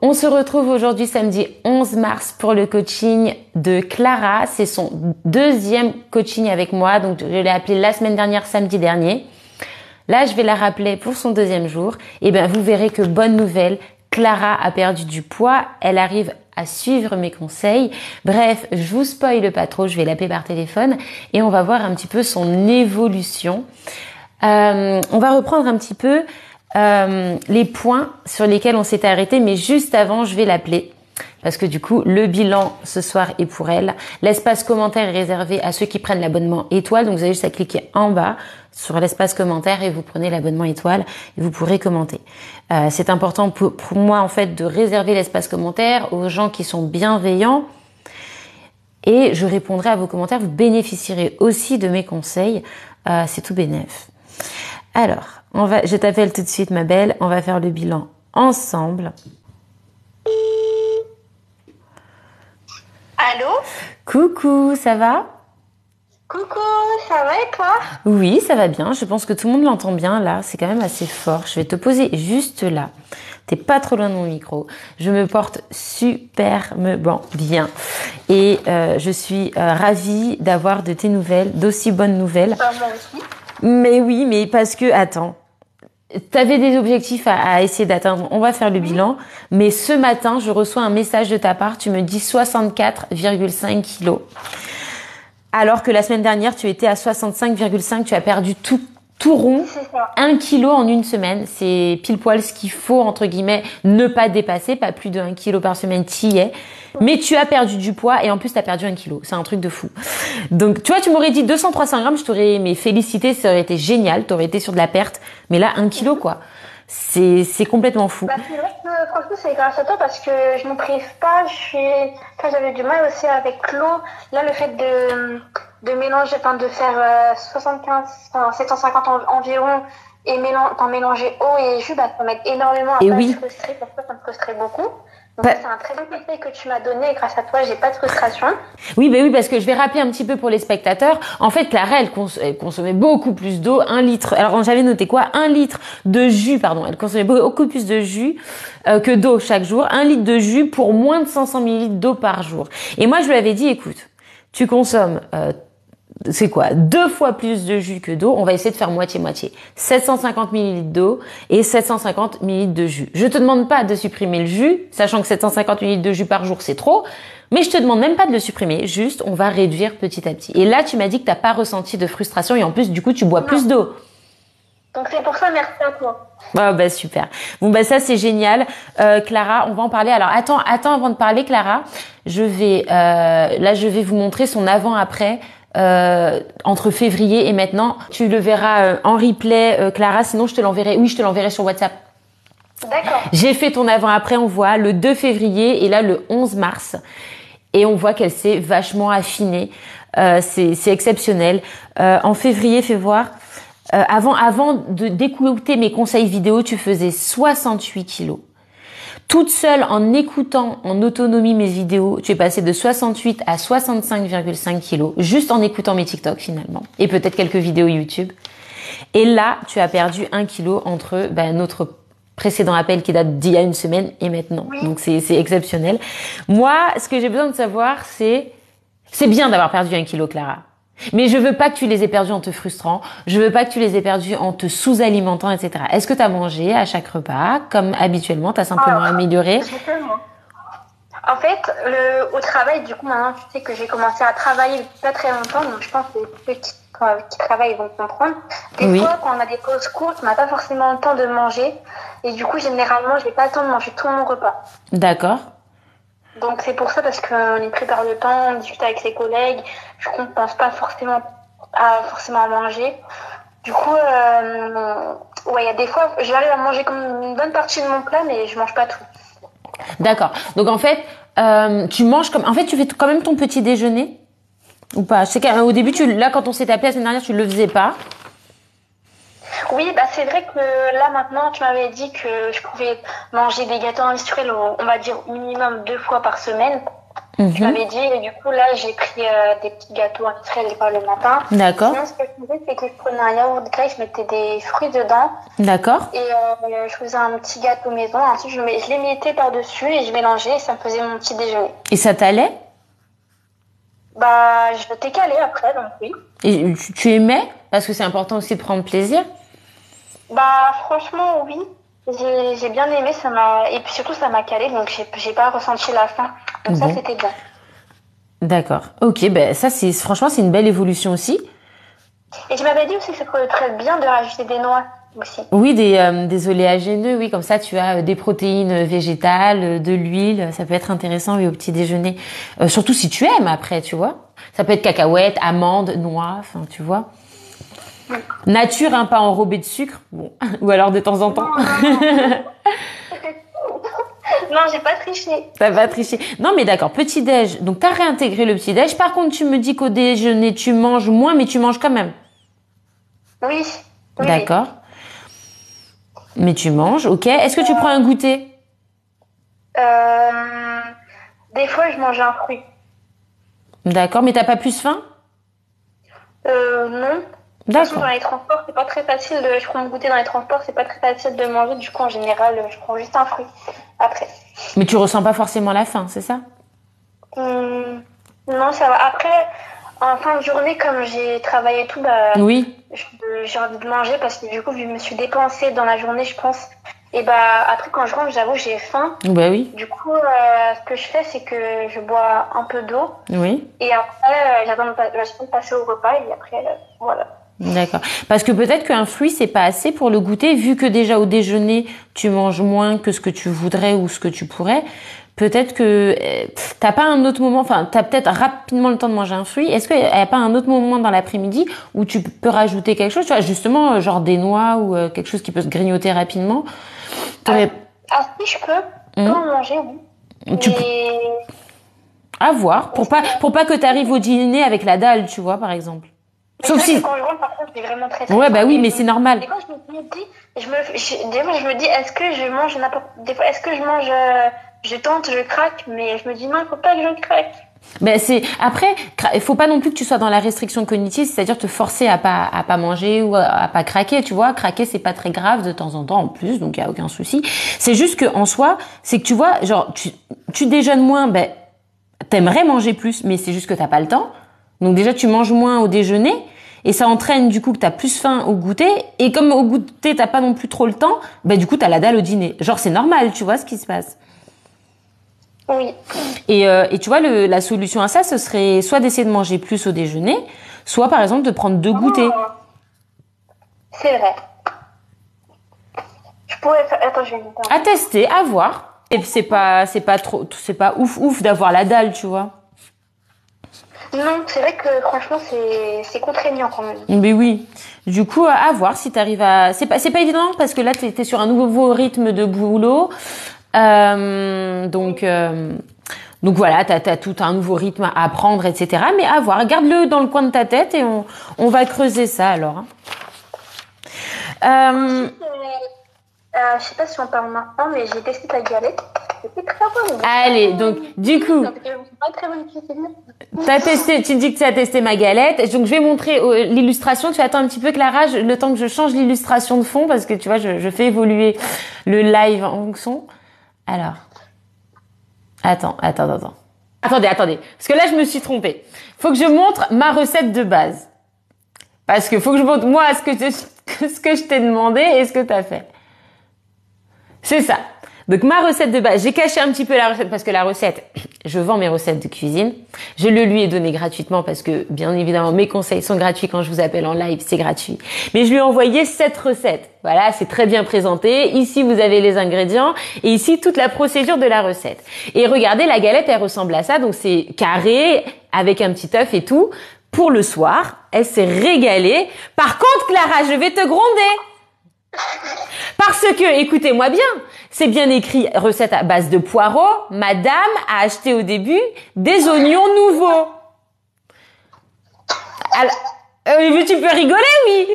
On se retrouve aujourd'hui samedi 11 mars pour le coaching de Clara. C'est son deuxième coaching avec moi. Donc, je l'ai appelé la semaine dernière, samedi dernier. Là, je vais la rappeler pour son deuxième jour. Et bien, vous verrez que bonne nouvelle, Clara a perdu du poids. Elle arrive à suivre mes conseils. Bref, je vous spoile pas trop. Je vais l'appeler par téléphone et on va voir un petit peu son évolution. On va reprendre un petit peu les points sur lesquels on s'était arrêté, mais juste avant, je vais l'appeler parce que du coup, le bilan ce soir est pour elle. L'espace commentaire est réservé à ceux qui prennent l'abonnement étoile, donc vous avez juste à cliquer en bas sur l'espace commentaire et vous prenez l'abonnement étoile et vous pourrez commenter. C'est important pour moi en fait de réserver l'espace commentaire aux gens qui sont bienveillants et je répondrai à vos commentaires. Vous bénéficierez aussi de mes conseils, c'est tout bénef. Alors, je t'appelle tout de suite ma belle, on va faire le bilan ensemble. Allô? Coucou, ça va? Coucou, ça va et toi? Oui, ça va bien, je pense que tout le monde l'entend bien là, c'est quand même assez fort. Je vais te poser juste là, t'es pas trop loin de mon micro. Je me porte bien et je suis ravie d'avoir de tes nouvelles, d'aussi bonnes nouvelles. Moi aussi. Mais oui, mais parce que, attends, t'avais des objectifs à essayer d'atteindre, on va faire le bilan, mais ce matin, je reçois un message de ta part, tu me dis 64,5 kilos. Alors que la semaine dernière, tu étais à 65,5, tu as perdu tout rond, 1 kilo en une semaine. C'est pile poil ce qu'il faut, entre guillemets, ne pas dépasser, pas plus de 1 kilo par semaine, t'y es. Mais tu as perdu du poids et en plus, tu as perdu 1 kilo. C'est un truc de fou. Donc, tu vois, tu m'aurais dit 200-300 grammes, je t'aurais aimé féliciter, ça aurait été génial, tu aurais été sur de la perte. Mais là, 1 kilo, quoi. C'est complètement fou. Bah, c'est vrai que franchement, c'est grâce à toi parce que je ne prive pas. J'avais du mal aussi avec l'eau. Là, le fait de mélanger, de faire 750 environ et d'en mélanger eau et jus, ça m'aide énormément à pas me frustrer. Parce que ça me frustrait beaucoup. Donc, c'est un très bon conseil que tu m'as donné et grâce à toi, j'ai pas de frustration. Oui, parce que je vais rappeler un petit peu pour les spectateurs. En fait, Clara, elle consommait beaucoup plus d'eau, 1 litre. Alors, j'avais noté quoi? 1 litre de jus, pardon. Elle consommait beaucoup plus de jus que d'eau chaque jour. 1 litre de jus pour moins de 500 millilitres d'eau par jour. Et moi, je lui avais dit, écoute, tu consommes, c'est quoi? 2 fois plus de jus que d'eau. On va essayer de faire moitié-moitié. 750 millilitres d'eau et 750 millilitres de jus. Je te demande pas de supprimer le jus, sachant que 750 millilitres de jus par jour, c'est trop. Mais je te demande même pas de le supprimer. Juste, on va réduire petit à petit. Et là, tu m'as dit que t'as pas ressenti de frustration et en plus, du coup, tu bois plus d'eau. Donc, c'est pour ça, merci à toi. Oh, super. Bon, ça, c'est génial. Clara, on va en parler. Alors, attends, avant de parler, Clara, je vais vous montrer son avant-après. Entre février et maintenant, tu le verras en replay, Clara. Sinon, je te l'enverrai. Oui, je te l'enverrai sur WhatsApp. D'accord. J'ai fait ton avant-après. On voit le 2 février et là le 11 mars, et on voit qu'elle s'est vachement affinée. C'est exceptionnel. En février, fais voir. Avant d'écouter mes conseils vidéo, tu faisais 68 kilos. Toute seule, en écoutant en autonomie mes vidéos, tu es passée de 68 à 65,5 kilos, juste en écoutant mes TikTok finalement, et peut-être quelques vidéos YouTube. Et là, tu as perdu 1 kilo entre notre précédent appel qui date d'il y a une semaine et maintenant. Oui. Donc c'est exceptionnel. Moi, ce que j'ai besoin de savoir, c'est bien d'avoir perdu 1 kilo, Clara. Mais je veux pas que tu les aies perdus en te frustrant. Je veux pas que tu les aies perdus en te sous-alimentant, etc. Est-ce que tu as mangé à chaque repas, comme habituellement? Tu as simplement amélioré? En fait, au travail, du coup, maintenant, tu sais que j'ai commencé à travailler depuis pas très longtemps. Donc, je pense que ceux qui travaillent vont comprendre. Des fois, quand on a des pauses courtes, on n'a pas forcément le temps de manger. Et du coup, généralement, je n'ai pas le temps de manger tout mon repas. D'accord. Donc, c'est pour ça, parce qu'on y prépare le temps, on discute avec ses collègues. Je ne pense pas forcément à manger. Du coup, il y a des fois, j'arrive à manger comme une bonne partie de mon plat, mais je mange pas tout. D'accord. Donc, en fait, tu manges comme... En fait, tu fais quand même ton petit déjeuner ou pas? Je sais qu'au début, quand on s'est appelé la semaine dernière, tu le faisais pas. Oui, c'est vrai que là, maintenant, tu m'avais dit que je pouvais manger des gâteaux industriels, on va dire minimum 2 fois par semaine. Tu m'avais dit, et du coup, là, j'ai pris des petits gâteaux industriels le matin. D'accord. Sinon, ce que je faisais, c'est que je prenais un yaourt grec, je mettais des fruits dedans. D'accord. Et je faisais un petit gâteau maison. Ensuite, je l'émiettais par-dessus et je mélangeais et ça me faisait mon petit déjeuner. Et ça t'allait? Bah, je t'ai calé après, donc oui. Et tu aimais? Parce que c'est important aussi de prendre plaisir. Bah, franchement, oui. J'ai bien aimé, et puis surtout, ça m'a calé, donc j'ai pas ressenti la faim. Donc ça, c'était bien. D'accord. Ok, ben ça, franchement, c'est une belle évolution aussi. Et tu m'avais dit aussi que ça pourrait être très bien de rajouter des noix aussi. Oui, des oléagineux, oui, comme ça tu as des protéines végétales, de l'huile, ça peut être intéressant oui, au petit déjeuner. Surtout si tu aimes après, tu vois. Ça peut être cacahuètes, amandes, noix, enfin tu vois. Nature, hein, pas enrobé de sucre, bon, ou alors de temps en temps. Non, j'ai pas triché. T'as pas triché. Non, mais d'accord, petit déj. Donc t'as réintégré le petit déj. Par contre, tu me dis qu'au déjeuner tu manges moins, mais tu manges quand même. Oui. D'accord. Mais tu manges, ok. Est-ce que tu prends un goûter? Des fois, je mange un fruit. D'accord, mais t'as pas plus faim? Non. De toute façon, D'accord. dans les transports, c'est pas très facile je prends un goûter dans les transports, c'est pas très facile de manger. Du coup, en général, je prends juste un fruit après. Mais tu ressens pas forcément la faim, c'est ça? Non, ça va. Après, en fin de journée, comme j'ai travaillé et tout, bah, Oui. j'ai envie de manger parce que du coup, je me suis dépensée dans la journée, je pense. Et bah, après, quand je rentre, j'avoue, j'ai faim. Bah oui. Du coup, ce que je fais, c'est que je bois un peu d'eau. Oui. Et après, j'attends de passer au repas et après, voilà. D'accord. Parce que peut-être qu'un fruit, c'est pas assez pour le goûter, vu que déjà au déjeuner, tu manges moins que ce que tu voudrais ou ce que tu pourrais. Peut-être que t'as pas un autre moment, enfin, t'as peut-être rapidement le temps de manger un fruit. Est-ce qu'il y a pas un autre moment dans l'après-midi où tu peux rajouter quelque chose, tu vois, justement, genre des noix ou quelque chose qui peut se grignoter rapidement? Si je peux en manger, oui. À voir, pour pas que t'arrives au dîner avec la dalle, tu vois, par exemple. Sauf si. Quand je rentre, par contre, c'est vraiment très très ouais, bah oui, mais c'est normal. Et quand je me dis, des fois, je me dis, est-ce que je mange des fois, est-ce que je mange, je tente, je craque, mais je me dis, non, faut pas que je craque. Ben après, il faut pas non plus que tu sois dans la restriction cognitive, c'est-à-dire te forcer à pas manger ou à pas craquer, tu vois. Craquer, c'est pas très grave de temps en temps en plus, donc il y a aucun souci. C'est juste que en soi, c'est que tu vois, genre tu déjeunes moins, ben t'aimerais manger plus, mais c'est juste que t'as pas le temps. Donc déjà tu manges moins au déjeuner et ça entraîne du coup que t'as plus faim au goûter, et comme au goûter t'as pas non plus trop le temps, ben du coup t'as la dalle au dîner. Genre c'est normal, tu vois ce qui se passe. Oui. Et tu vois, la solution à ça, ce serait soit d'essayer de manger plus au déjeuner, soit par exemple de prendre 2 goûters. C'est vrai. Je pourrais faire. Attends, je vais me à tester, à voir. Et c'est pas ouf d'avoir la dalle, tu vois. Non, c'est vrai que franchement, c'est contraignant quand même. Mais oui. Du coup, à voir si t'arrives à. C'est pas évident parce que là, t'es sur un nouveau rythme de boulot. Donc voilà, t'as tout un nouveau rythme à apprendre, etc. Mais à voir, garde-le dans le coin de ta tête et on va creuser ça alors. Je sais pas si on parle maintenant, mais j'ai testé ta galette. C'était très bon. Allez, donc du coup, pas très bonne cuisine. t'as testé, tu me dis que tu as testé ma galette. Donc je vais montrer l'illustration. Tu attends un petit peu, Clara, le temps que je change l'illustration de fond parce que tu vois, je fais évoluer le live en fonction. Alors, attends. Attendez, parce que là je me suis trompée. Faut que je montre ma recette de base. Parce que faut que je montre moi ce que je t'ai demandé et ce que t'as fait. C'est ça. Donc ma recette de base, j'ai caché un petit peu la recette parce que la recette, je vends mes recettes de cuisine. Je le lui ai donné gratuitement parce que bien évidemment mes conseils sont gratuits quand je vous appelle en live, c'est gratuit. Mais je lui ai envoyé 7 recettes. Voilà, c'est très bien présenté. Ici vous avez les ingrédients et ici toute la procédure de la recette. Et regardez, la galette elle ressemble à ça, donc c'est carré avec un petit œuf et tout. Pour le soir, elle s'est régalée. Par contre Clara, je vais te gronder. Parce que, écoutez-moi bien, c'est bien écrit recette à base de poireaux. Madame a acheté au début des oignons nouveaux. Alors, mais tu peux rigoler, oui.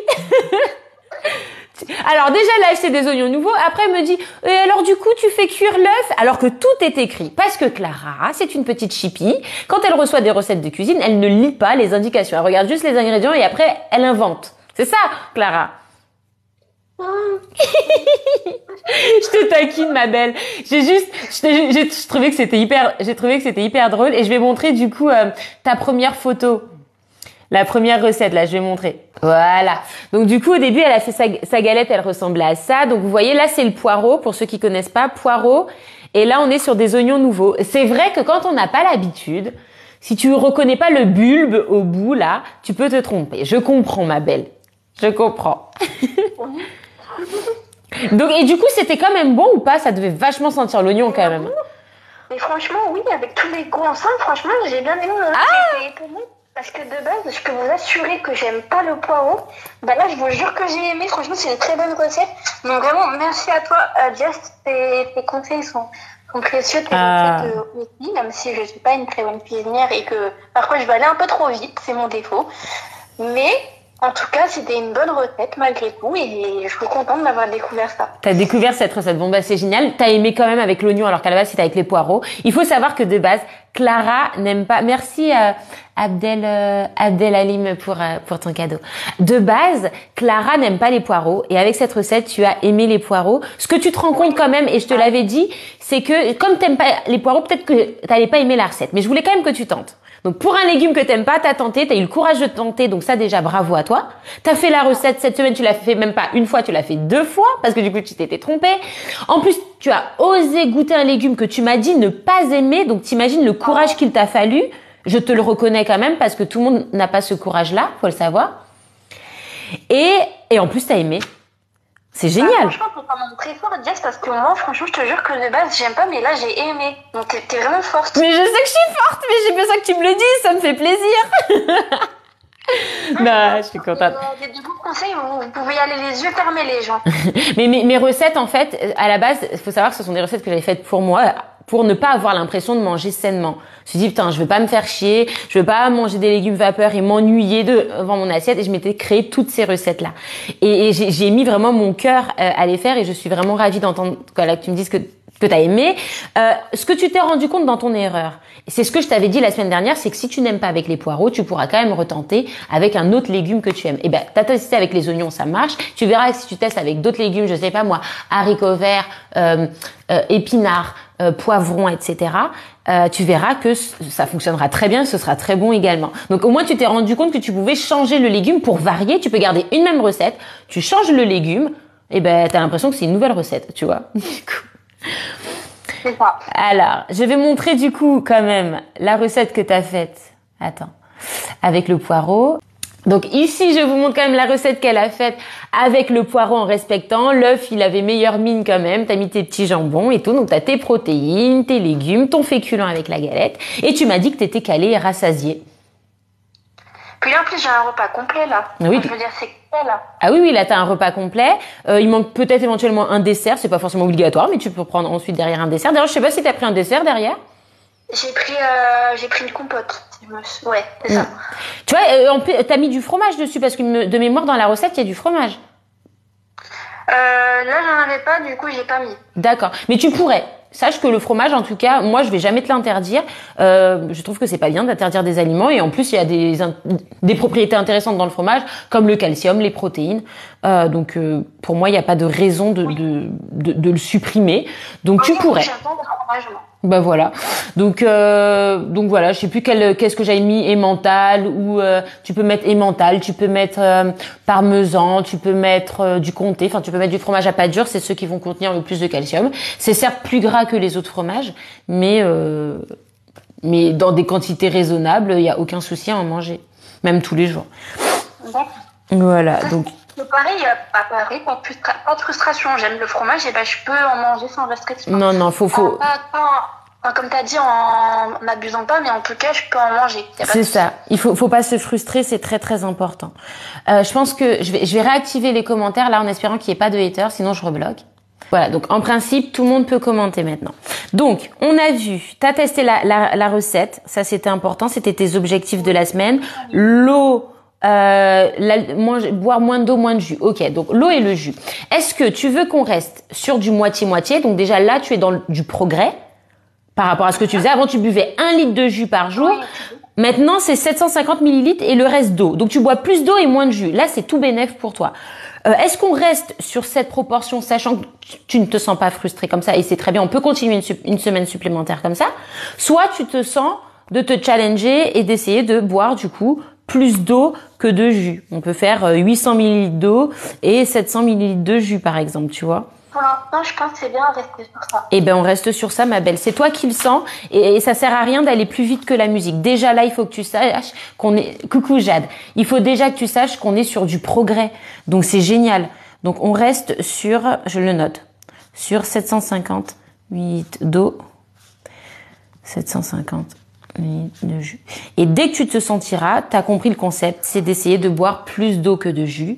Alors déjà, elle a acheté des oignons nouveaux. Après, elle me dit, et alors du coup, tu fais cuire l'œuf, alors que tout est écrit. Parce que Clara, c'est une petite chipie. Quand elle reçoit des recettes de cuisine, elle ne lit pas les indications. Elle regarde juste les ingrédients et après, elle invente. C'est ça, Clara. Je te taquine, ma belle. J'ai trouvé que c'était hyper drôle et je vais montrer du coup ta première photo. La première recette, là, je vais montrer. Voilà. Donc, du coup, au début, elle a fait sa galette, elle ressemblait à ça. Donc, vous voyez, là, c'est le poireau, pour ceux qui connaissent pas, poireau. Et là, on est sur des oignons nouveaux. C'est vrai que quand on n'a pas l'habitude, si tu reconnais pas le bulbe au bout, là, tu peux te tromper. Je comprends, ma belle. Je comprends. Donc, et du coup, c'était quand même bon ou pas? Ça devait vachement sentir l'oignon, quand même. Mais franchement, oui, avec tous les goûts ensemble, franchement, j'ai bien aimé. J'ai été étonnée. Parce que de base, je peux vous assurer que j'aime pas le poireau. Bah là, je vous jure que j'ai aimé. Franchement, c'est une très bonne recette. Donc vraiment, merci à toi, Jess. Tes conseils sont précieux. Tes recettes aussi, même si je suis pas une très bonne cuisinière et que parfois je vais aller un peu trop vite, c'est mon défaut. Mais en tout cas, c'était une bonne recette malgré tout et je suis contente d'avoir découvert ça. T'as découvert cette recette. Bon, bah, c'est génial. T'as aimé quand même avec l'oignon alors qu'à la base, c'était avec les poireaux. Il faut savoir que de base, Clara n'aime pas. Merci, Abdel Halim pour ton cadeau. De base, Clara n'aime pas les poireaux et avec cette recette, tu as aimé les poireaux. Ce que tu te rends compte quand même, et je te l'avais dit, c'est que comme t'aimes pas les poireaux, peut-être que t'allais pas aimer la recette. Mais je voulais quand même que tu tentes. Donc, pour un légume que t'aimes pas, t'as tenté, t'as eu le courage de tenter, donc ça déjà, bravo à toi. T'as fait la recette cette semaine, tu l'as fait même pas une fois, tu l'as fait 2 fois, parce que du coup, tu t'étais trompée. En plus, tu as osé goûter un légume que tu m'as dit ne pas aimer, donc t'imagines le courage qu'il t'a fallu. Je te le reconnais quand même, parce que tout le monde n'a pas ce courage-là, faut le savoir. Et en plus, t'as aimé. C'est génial. Franchement, c'est vraiment très fort, Jess, parce que moi, franchement, je te jure que de base, j'aime pas, mais là, j'ai aimé. Donc, t'es vraiment forte. Mais je sais que je suis forte, mais j'ai besoin que tu me le dises, ça me fait plaisir. Non, je suis contente. Des bons conseils, vous pouvez y aller les yeux fermés, les gens. Mais mes recettes, en fait, à la base, il faut savoir que ce sont des recettes que j'avais faites pour moi, pour ne pas avoir l'impression de manger sainement. Je me suis dit, putain, je veux pas me faire chier, je veux pas manger des légumes vapeur et m'ennuyer devant mon assiette, et je m'étais créé toutes ces recettes-là. Et j'ai mis vraiment mon cœur à les faire, et je suis vraiment ravie d'entendre que tu me dises que t'as aimé. Ce que tu t'es rendu compte dans ton erreur, c'est ce que je t'avais dit la semaine dernière, c'est que si tu n'aimes pas avec les poireaux, tu pourras quand même retenter avec un autre légume que tu aimes. Et ben, t'as testé avec les oignons, ça marche. Tu verras que si tu testes avec d'autres légumes, je sais pas moi, haricots verts, épinards, poivrons, etc., tu verras que ça fonctionnera très bien, ce sera très bon également. Donc au moins tu t'es rendu compte que tu pouvais changer le légume pour varier. Tu peux garder une même recette, tu changes le légume, et ben t'as l'impression que c'est une nouvelle recette, tu vois. C'est ça. Alors, je vais montrer du coup quand même la recette que t'as faite. Attends, avec le poireau. Donc ici, je vous montre quand même la recette qu'elle a faite avec le poireau en respectant. L'œuf, il avait meilleure mine quand même. T'as mis tes petits jambons et tout. Donc t'as tes protéines, tes légumes, ton féculent avec la galette. Et tu m'as dit que t'étais calée et rassasiée. Puis là, en plus, j'ai un repas complet, là. Oui. Je veux dire, c'est complet, là. Ah oui, là, t'as un repas complet. Il manque peut-être éventuellement un dessert. C'est pas forcément obligatoire, mais tu peux prendre ensuite derrière un dessert. D'ailleurs, je sais pas si t'as pris un dessert derrière. J'ai pris une compote. Ouais, c'est ça. Tu vois, t'as mis du fromage dessus parce que de mémoire, dans la recette, il y a du fromage. Là, j'en avais pas, du coup, j'ai pas mis. D'accord. Mais tu pourrais. Sache que le fromage, en tout cas, moi, je vais jamais te l'interdire. Je trouve que c'est pas bien d'interdire des aliments. Et en plus, il y a des propriétés intéressantes dans le fromage, comme le calcium, les protéines. Donc, pour moi, il n'y a pas de raison de le supprimer. Donc, tu pourrais. J'attends le fromage, moi. Bah voilà. Donc voilà, je sais plus qu'est-ce que j'avais mis, emmental, ou tu peux mettre emmental, tu peux mettre parmesan, tu peux mettre du comté, enfin tu peux mettre du fromage à pâte dure, c'est ceux qui vont contenir le plus de calcium. C'est certes plus gras que les autres fromages, mais dans des quantités raisonnables, il y a aucun souci à en manger, même tous les jours. D'accord. Voilà, donc Pareil, pas de frustration. J'aime le fromage, et ben je peux en manger sans restriction. non, faut. Comme t'as dit, en n'abusant pas, mais en tout cas, je peux en manger. C'est ça. Il faut pas se frustrer, c'est très très important. Je pense que je vais réactiver les commentaires là en espérant qu'il n'y ait pas de haters, sinon je rebloque. Voilà, donc en principe, tout le monde peut commenter maintenant. Donc, on a vu, t'as testé la recette, ça c'était important, c'était tes objectifs de la semaine. L'eau boire moins d'eau, moins de jus. Ok, donc l'eau et le jus. Est-ce que tu veux qu'on reste sur du moitié-moitié? Donc déjà là, tu es dans du progrès par rapport à ce que tu faisais. Avant, tu buvais 1 litre de jus par jour. Maintenant, c'est 750 millilitres et le reste d'eau. Donc tu bois plus d'eau et moins de jus. Là, c'est tout bénef pour toi. Est-ce qu'on reste sur cette proportion, sachant que tu ne te sens pas frustré comme ça, et c'est très bien, on peut continuer une semaine supplémentaire comme ça, soit tu te sens de te challenger et d'essayer de boire du coup plus d'eau que de jus. On peut faire 800 millilitres d'eau et 700 millilitres de jus par exemple, tu vois. Pour l'instant, je pense que c'est bien de rester sur ça. Eh ben, on reste sur ça, ma belle. C'est toi qui le sens et ça sert à rien d'aller plus vite que la musique. Déjà là, il faut que tu saches qu'on est... Coucou Jade. Il faut déjà que tu saches qu'on est sur du progrès. Donc c'est génial. Donc on reste sur, je le note, sur 750 millilitres d'eau, 750 millilitres de jus. Et dès que tu te sentiras, tu as compris le concept, c'est d'essayer de boire plus d'eau que de jus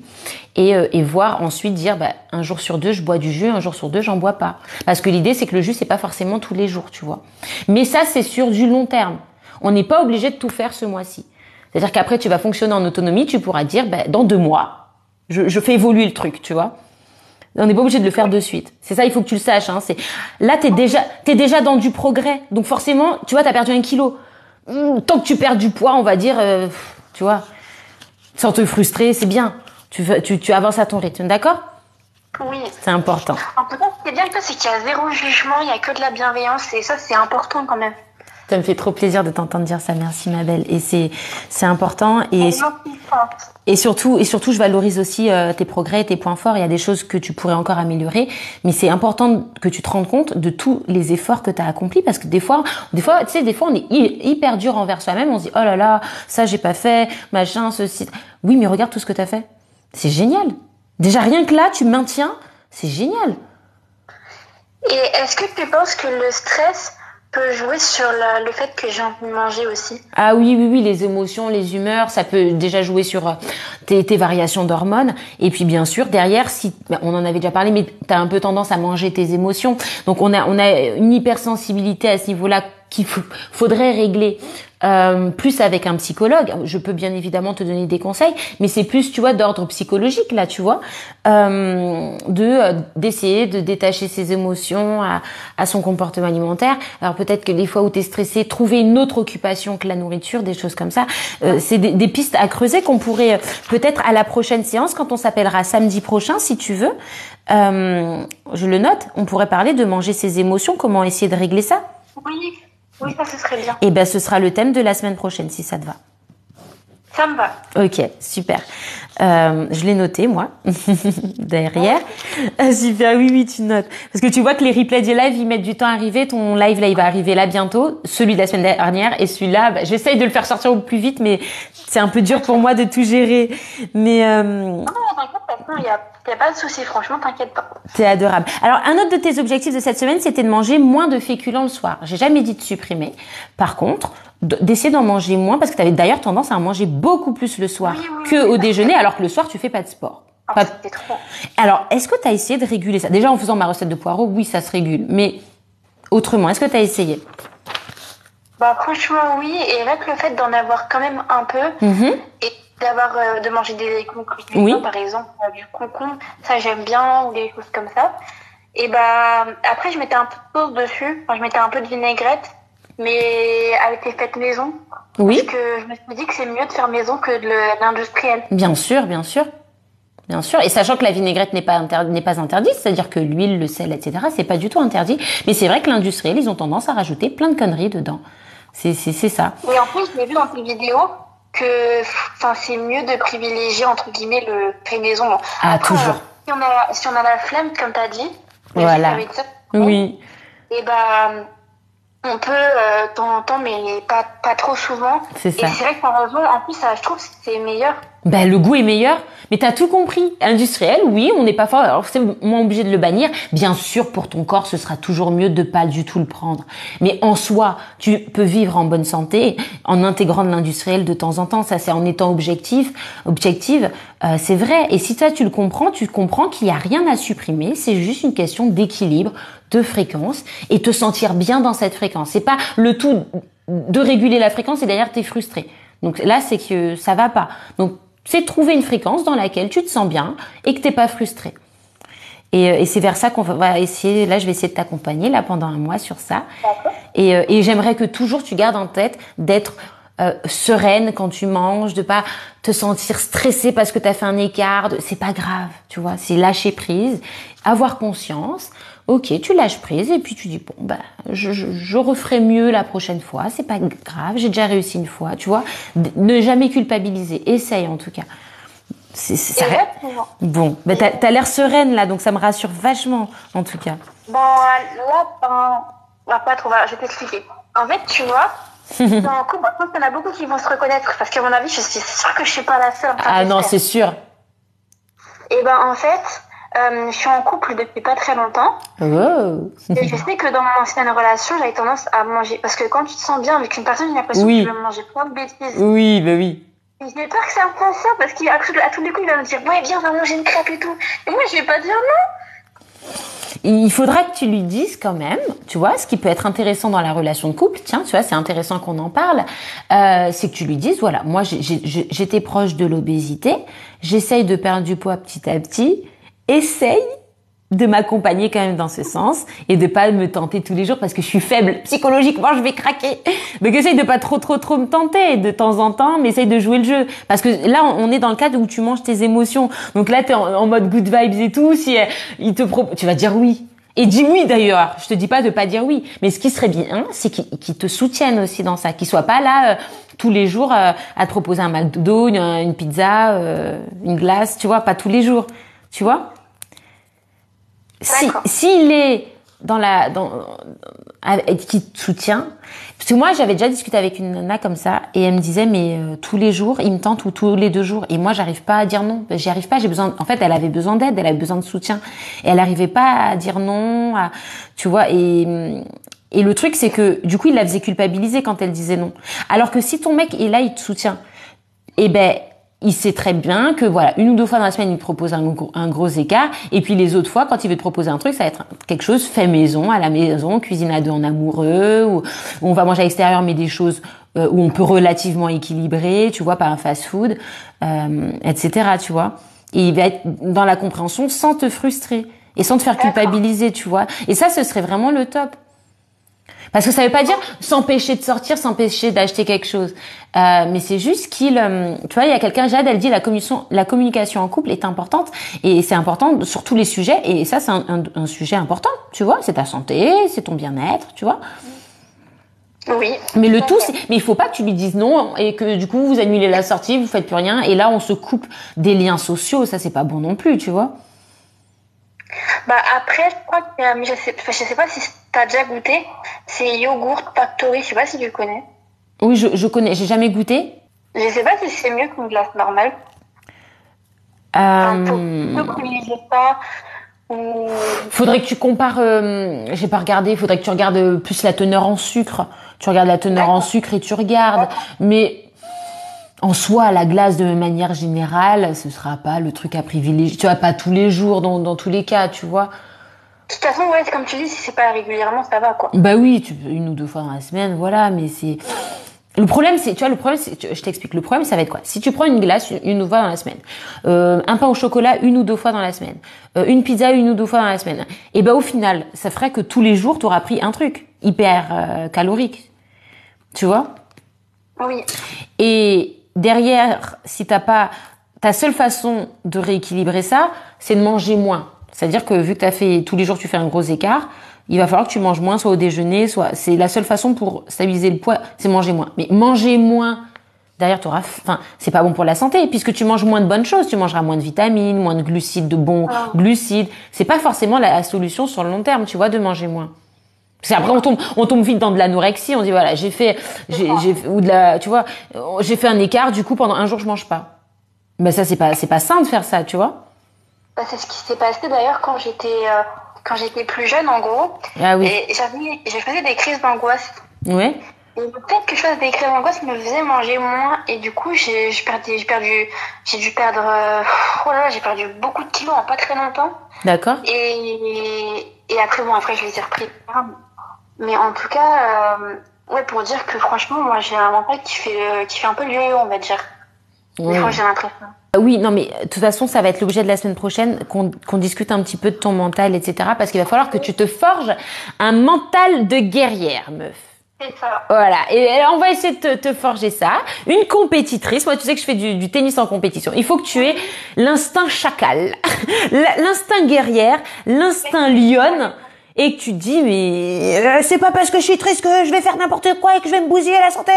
et voir ensuite dire un jour sur deux je bois du jus, un jour sur deux j'en bois pas. Parce que l'idée c'est que le jus c'est pas forcément tous les jours, tu vois. Mais ça c'est sur du long terme. On n'est pas obligé de tout faire ce mois-ci. C'est-à-dire qu'après tu vas fonctionner en autonomie, tu pourras dire dans 2 mois je fais évoluer le truc, tu vois. On n'est pas obligé de le faire de suite. C'est ça, il faut que tu le saches. Hein. Là, t'es déjà dans du progrès. Donc forcément, tu vois, t'as perdu 1 kilo. Tant que tu perds du poids, on va dire, tu vois, sans te frustrer, c'est bien. Tu avances à ton rythme, d'accord? Oui. C'est important. En tout cas, ce qui est bien que c'est qu'il y a 0 jugement, il y a que de la bienveillance et ça, c'est important quand même. Ça me fait trop plaisir de t'entendre dire ça, merci ma belle. Et c'est important et surtout je valorise aussi tes progrès et tes points forts. Il y a des choses que tu pourrais encore améliorer, mais c'est important que tu te rendes compte de tous les efforts que tu as accomplis parce que des fois tu sais, des fois on est hyper dur envers soi-même, on se dit oh là là, ça j'ai pas fait, machin, ceci. Oui, mais regarde tout ce que tu as fait. C'est génial. Déjà rien que là, tu maintiens, c'est génial. Et est-ce que tu penses que le stress peut jouer sur le fait que j'ai envie de manger aussi? Ah oui, les émotions, les humeurs, ça peut déjà jouer sur tes variations d'hormones. Et puis bien sûr, derrière, si on en avait déjà parlé, mais tu as un peu tendance à manger tes émotions. Donc on a une hypersensibilité à ce niveau-là qu'il faudrait régler plus avec un psychologue. Je peux bien évidemment te donner des conseils, mais c'est plus, tu vois, d'ordre psychologique là, tu vois, d'essayer de détacher ses émotions à son comportement alimentaire. Alors peut-être que les fois où t'es stressé, trouver une autre occupation que la nourriture, des choses comme ça. C'est des pistes à creuser qu'on pourrait peut-être à la prochaine séance, quand on s'appellera samedi prochain, si tu veux. Je le note. On pourrait parler de manger ses émotions, comment essayer de régler ça. Oui, ça, ce serait bien. Et ben, ce sera le thème de la semaine prochaine, si ça te va. Ça me va. Ok, super. Je l'ai noté, moi, derrière. Super, oui, tu notes. Parce que tu vois que les replays du live, ils mettent du temps à arriver. Ton live, là, il va arriver là bientôt. Celui de la semaine dernière. Et celui-là, j'essaye de le faire sortir au plus vite, mais c'est un peu dur pour moi de tout gérer. Mais non, t'inquiète, il y a pas de souci, franchement, t'inquiète pas. T'es adorable. Alors, un autre de tes objectifs de cette semaine, c'était de manger moins de féculents le soir. J'ai jamais dit de supprimer. Par contre, d'essayer d'en manger moins, parce que tu avais d'ailleurs tendance à en manger beaucoup plus le soir que au déjeuner, alors que le soir, tu fais pas de sport. C'était trop. Alors, est-ce que tu as essayé de réguler ça? Déjà, en faisant ma recette de poireaux, oui, ça se régule. Mais autrement, est-ce que tu as essayé? Franchement, oui. Et avec le fait d'en avoir quand même un peu, et de manger des légumes crus, par exemple, du concombre, ça j'aime bien, ou des choses comme ça. Et après, je mettais un peu de sauce dessus. Enfin, je mettais un peu de vinaigrette, mais avec les faites maison. Oui. Parce que je me suis dit que c'est mieux de faire maison que de l'industriel. Bien sûr, bien sûr. Bien sûr. Et sachant que la vinaigrette n'est pas interdite, c'est-à-dire que l'huile, le sel, etc., c'est pas du tout interdit. Mais c'est vrai que l'industriel, ils ont tendance à rajouter plein de conneries dedans. C'est ça. Et en plus, j'ai vu dans tes vidéos que, c'est mieux de privilégier, entre guillemets, le fait maison. Ah, après, toujours. Si on a la flemme, comme t'as dit. Voilà. Oui. Et on peut, de temps en temps, mais pas trop souvent. C'est ça. Et c'est vrai que par raison, en plus, ça, je trouve que c'est meilleur. Le goût est meilleur, mais t'as tout compris. Industriel, oui, on n'est pas fort. Alors c'est moins obligé de le bannir. Bien sûr, pour ton corps, ce sera toujours mieux de pas du tout le prendre. Mais en soi, tu peux vivre en bonne santé en intégrant de l'industriel de temps en temps. Ça, c'est en étant objective. C'est vrai. Et si toi tu comprends qu'il y a rien à supprimer. C'est juste une question d'équilibre, de fréquence et te sentir bien dans cette fréquence. C'est pas le tout de réguler la fréquence et derrière t'es frustré. Donc là, c'est que ça va pas. Donc C'est trouver une fréquence dans laquelle tu te sens bien et que t'es pas frustré. Et c'est vers ça qu'on va essayer. Là, je vais essayer de t'accompagner là pendant un mois sur ça. Et j'aimerais que toujours tu gardes en tête d'être sereine quand tu manges, de pas te sentir stressée parce que tu as fait un écart. C'est pas grave, tu vois. C'est lâcher prise, avoir conscience. Ok, tu lâches prise et puis tu dis bon bah je referai mieux la prochaine fois. C'est pas grave, j'ai déjà réussi une fois, tu vois. Ne jamais culpabiliser. Essaye en tout cas. Ça... Bon, bah t'as l'air sereine là, donc ça me rassure vachement, en tout cas. Pas trop, je vais t'expliquer. En fait, tu vois, dans un couple, je pense qu'il y en a beaucoup qui vont se reconnaître, parce qu'à mon avis, je suis sûre que je suis pas la seule. Ah non, c'est sûr. Et en fait, je suis en couple depuis pas très longtemps. Oh. Et je sais que dans mon ancienne relation, j'avais tendance à manger, parce que quand tu te sens bien avec une personne, j'ai l'impression que tu veux manger plein de bêtises. Oui, bah oui. J'ai peur que ça me fasse ça, parce qu'à tous les coups, il va me dire, ouais, viens, on va manger une crêpe et tout. Et moi, je vais pas dire non. Il faudra que tu lui dises quand même, tu vois, ce qui peut être intéressant dans la relation de couple, tiens, tu vois, c'est intéressant qu'on en parle, c'est que tu lui dises, voilà, moi, j'étais proche de l'obésité, j'essaye de perdre du poids petit à petit, essaye de m'accompagner quand même dans ce sens et de pas me tenter tous les jours parce que je suis faible psychologiquement, je vais craquer. Donc essaye de pas trop me tenter de temps en temps, mais essaye de jouer le jeu parce que là on est dans le cadre où tu manges tes émotions. Donc là t'es en mode good vibes et tout, si il te tu vas dire oui. Et dis oui d'ailleurs, je te dis pas de pas dire oui, mais ce qui serait bien, c'est qu'ils te soutiennent aussi dans ça, qu'ils soient pas là tous les jours à te proposer un McDo, une pizza, une glace, tu vois, pas tous les jours, tu vois. S'il est qui te soutient, parce que moi j'avais déjà discuté avec une nana comme ça et elle me disait mais tous les jours il me tente ou tous les 2 jours et moi j'arrive pas à dire non, j'y arrive pas, j'ai besoin, en fait elle avait besoin d'aide, elle avait besoin de soutien et elle arrivait pas à dire non, tu vois, et le truc c'est que du coup il la faisait culpabiliser quand elle disait non, alors que si ton mec est là il te soutient, et il sait très bien que voilà, 1 ou 2 fois dans la semaine, il te propose un gros écart. Et puis les autres fois, quand il veut te proposer un truc, ça va être quelque chose fait maison, à la maison, cuisine à 2 en amoureux, ou on va manger à l'extérieur, mais des choses où on peut relativement équilibrer, tu vois, pas un fast-food, etc., tu vois. Et il va être dans la compréhension sans te frustrer et sans te faire culpabiliser, tu vois. Et ça, ce serait vraiment le top. Parce que ça veut pas dire s'empêcher de sortir, s'empêcher d'acheter quelque chose. Mais c'est juste qu'il, tu vois, il y a quelqu'un, Jade, elle dit la communication en couple est importante et c'est important sur tous les sujets et ça c'est un sujet important, tu vois, c'est ta santé, c'est ton bien-être, tu vois. Oui. Mais le tout, mais il faut pas que tu lui dises non et que du coup vous annulez la sortie, vous faites plus rien et là on se coupe des liens sociaux, ça c'est pas bon non plus, tu vois. Après, je crois que je sais pas si t'as déjà goûté. C'est Yogurt Factory, je sais pas si tu connais. Oui, je connais, j'ai jamais goûté. Je sais pas si c'est mieux qu'une glace normale. Faut privilégier ça. Faudrait que tu compares, j'ai pas regardé, faudrait que tu regardes plus la teneur en sucre. Tu regardes la teneur en sucre et tu regardes. Mais en soi, la glace, de manière générale, ce sera pas le truc à privilégier. Tu vois, pas tous les jours, dans tous les cas, tu vois. De toute façon, ouais, comme tu dis, si c'est pas régulièrement, ça va, quoi. Bah oui, 1 ou 2 fois dans la semaine, voilà, mais c'est... Le problème, c'est, je t'explique, le problème, ça va être quoi? Si tu prends une glace 1 ou 2 fois dans la semaine, un pain au chocolat 1 ou 2 fois dans la semaine, une pizza 1 ou 2 fois dans la semaine, et au final, ça ferait que tous les jours, t'auras pris un truc hyper calorique. Tu vois? Oui. Et derrière, si t'as pas, ta seule façon de rééquilibrer ça, c'est de manger moins. C'est-à-dire que vu que tous les jours tu fais un gros écart, il va falloir que tu manges moins, soit au déjeuner, c'est la seule façon pour stabiliser le poids, c'est manger moins. Mais manger moins, derrière c'est pas bon pour la santé, puisque tu manges moins de bonnes choses, tu mangeras moins de vitamines, moins de glucides, de bons glucides. C'est pas forcément la solution sur le long terme, tu vois, de manger moins. C'est après on tombe vite dans de l'anorexie, on dit voilà, j'ai fait un écart, du coup pendant un jour je mange pas. Ben ça c'est pas sain de faire ça, tu vois. C'est ce qui s'est passé d'ailleurs quand j'étais plus jeune en gros. Ah oui. Et je faisais des crises d'angoisse. Ouais. Et le fait que je fasse des crises d'angoisse me faisait manger moins et du coup j'ai dû perdre j'ai perdu beaucoup de kilos en pas très longtemps. D'accord. Et après je les ai repris. Mais en tout cas, pour dire que franchement, moi j'ai un mental qui fait un peu le yo-yo, on va dire. Des fois, j'ai l'impression. Oui, non, mais de toute façon, ça va être l'objet de la semaine prochaine, qu'on discute un petit peu de ton mental, etc. Parce qu'il va falloir que tu te forges un mental de guerrière, meuf. C'est ça. Voilà, et on va essayer de te forger ça. Une compétitrice, moi tu sais que je fais du tennis en compétition. Il faut que tu aies l'instinct chacal, l'instinct guerrière, l'instinct lionne. Et que tu te dis, mais c'est pas parce que je suis triste que je vais faire n'importe quoi et que je vais me bousiller la santé.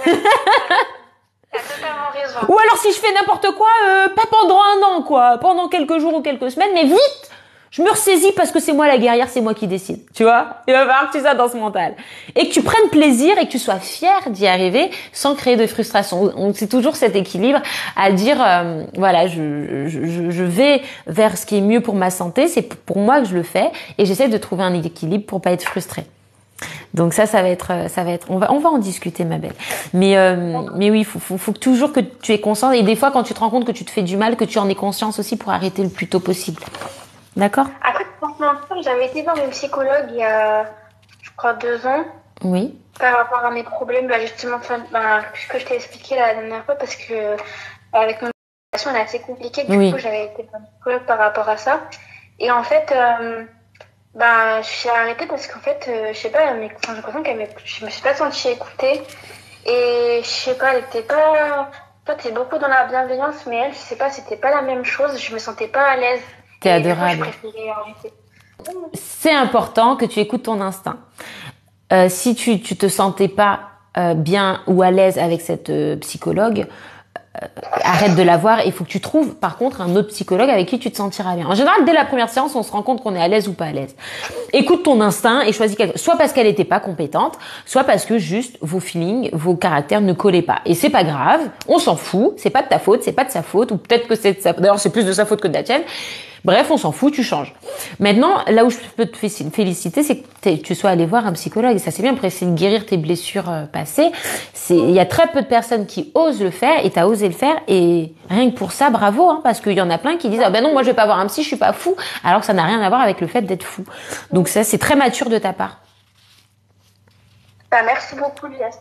T'as totalement raison. Ou alors si je fais n'importe quoi, pas pendant un an, quoi, pendant quelques jours ou quelques semaines, mais vite, je me ressaisis parce que c'est moi la guerrière, c'est moi qui décide. Tu vois, il va falloir que tu sois dans ce mental. Et que tu prennes plaisir et que tu sois fier d'y arriver sans créer de frustration. C'est toujours cet équilibre à dire, voilà, je vais vers ce qui est mieux pour ma santé, c'est pour moi que je le fais et j'essaie de trouver un équilibre pour pas être frustrée. Donc ça va être, on va en discuter, ma belle. Mais oui, faut que toujours que tu aies conscience et des fois quand tu te rends compte que tu te fais du mal, que tu en aies conscience aussi pour arrêter le plus tôt possible. D'accord? Après, franchement, j'avais été voir une psychologue il y a, je crois, 2 ans. Oui. Par rapport à mes problèmes, justement, puisque je t'ai expliqué la dernière fois, parce que avec mon situation, elle est assez compliquée. Du coup, j'avais été voir une psychologue par rapport à ça. Et en fait, je suis arrêtée parce qu'en fait, je sais pas, j'ai l'impression je me suis pas sentie écoutée. Et je sais pas, elle était pas. Toi, t'es beaucoup dans la bienveillance, mais elle, je sais pas, c'était pas la même chose. Je me sentais pas à l'aise. T'es adorable. C'est important que tu écoutes ton instinct. Si tu te sentais pas bien ou à l'aise avec cette psychologue, arrête de la voir. Il faut que tu trouves par contre un autre psychologue avec qui tu te sentiras bien. En général, dès la première séance, on se rend compte qu'on est à l'aise ou pas à l'aise. Écoute ton instinct et choisis quelqu'un. Soit parce qu'elle n'était pas compétente, soit parce que juste vos feelings, vos caractères ne collaient pas. Et c'est pas grave, on s'en fout. C'est pas de ta faute, c'est pas de sa faute, ou peut-être que c'est de sa. D'ailleurs, c'est plus de sa faute que de la tienne. Bref, on s'en fout, tu changes. Maintenant, là où je peux te féliciter, c'est que tu sois allé voir un psychologue. Et ça, c'est bien pour essayer de guérir tes blessures passées. Il y a très peu de personnes qui osent le faire et t'as osé le faire. Et rien que pour ça, bravo, hein, parce qu'il y en a plein qui disent, ah ben non, moi je vais pas voir un psy, je suis pas fou. Alors que ça n'a rien à voir avec le fait d'être fou. Donc ça, c'est très mature de ta part. Merci beaucoup, Lias.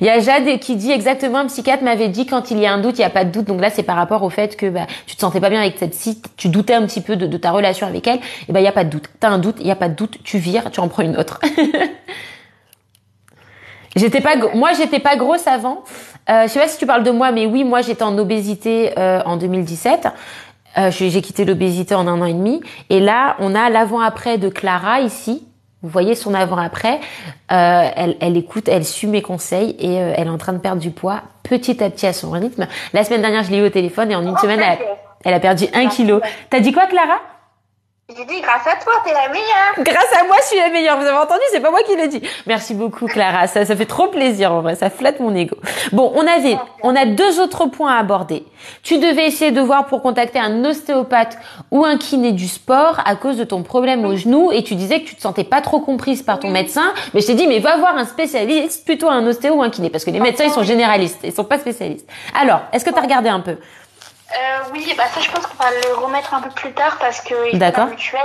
Il y a Jade qui dit exactement, un psychiatre m'avait dit quand il y a un doute, il n'y a pas de doute. Donc là, c'est par rapport au fait que tu te sentais pas bien avec cette psy, tu doutais un petit peu de ta relation avec elle. Et il n'y a pas de doute. T'as un doute, il n'y a pas de doute, tu vires, tu en prends une autre. Moi, j'étais pas grosse avant. Je sais pas si tu parles de moi, mais oui, moi, j'étais en obésité en 2017. J'ai quitté l'obésité en 1 an et demi. Et là, on a l'avant-après de Clara ici. Vous voyez son avant-après. Elle écoute, elle suit mes conseils et elle est en train de perdre du poids petit à petit à son rythme. La semaine dernière, je l'ai eu au téléphone et en une semaine, elle a perdu 1 kilo. T'as dit quoi, Clara? J'ai dit, grâce à toi, t'es la meilleure. Grâce à moi, je suis la meilleure. Vous avez entendu? C'est pas moi qui l'ai dit. Merci beaucoup, Clara. Ça fait trop plaisir, en vrai. Ça flatte mon ego. Bon, on a 2 autres points à aborder. Tu devais essayer de voir pour contacter un ostéopathe ou un kiné du sport à cause de ton problème au genou et tu disais que tu te sentais pas trop comprise par ton médecin. Mais je t'ai dit, mais va voir un spécialiste, plutôt un ostéo ou un kiné, parce que les médecins, ils sont généralistes. Ils sont pas spécialistes. Alors, est-ce que t'as regardé un peu? Oui, ça je pense qu'on va le remettre un peu plus tard parce que il faut la mutuelle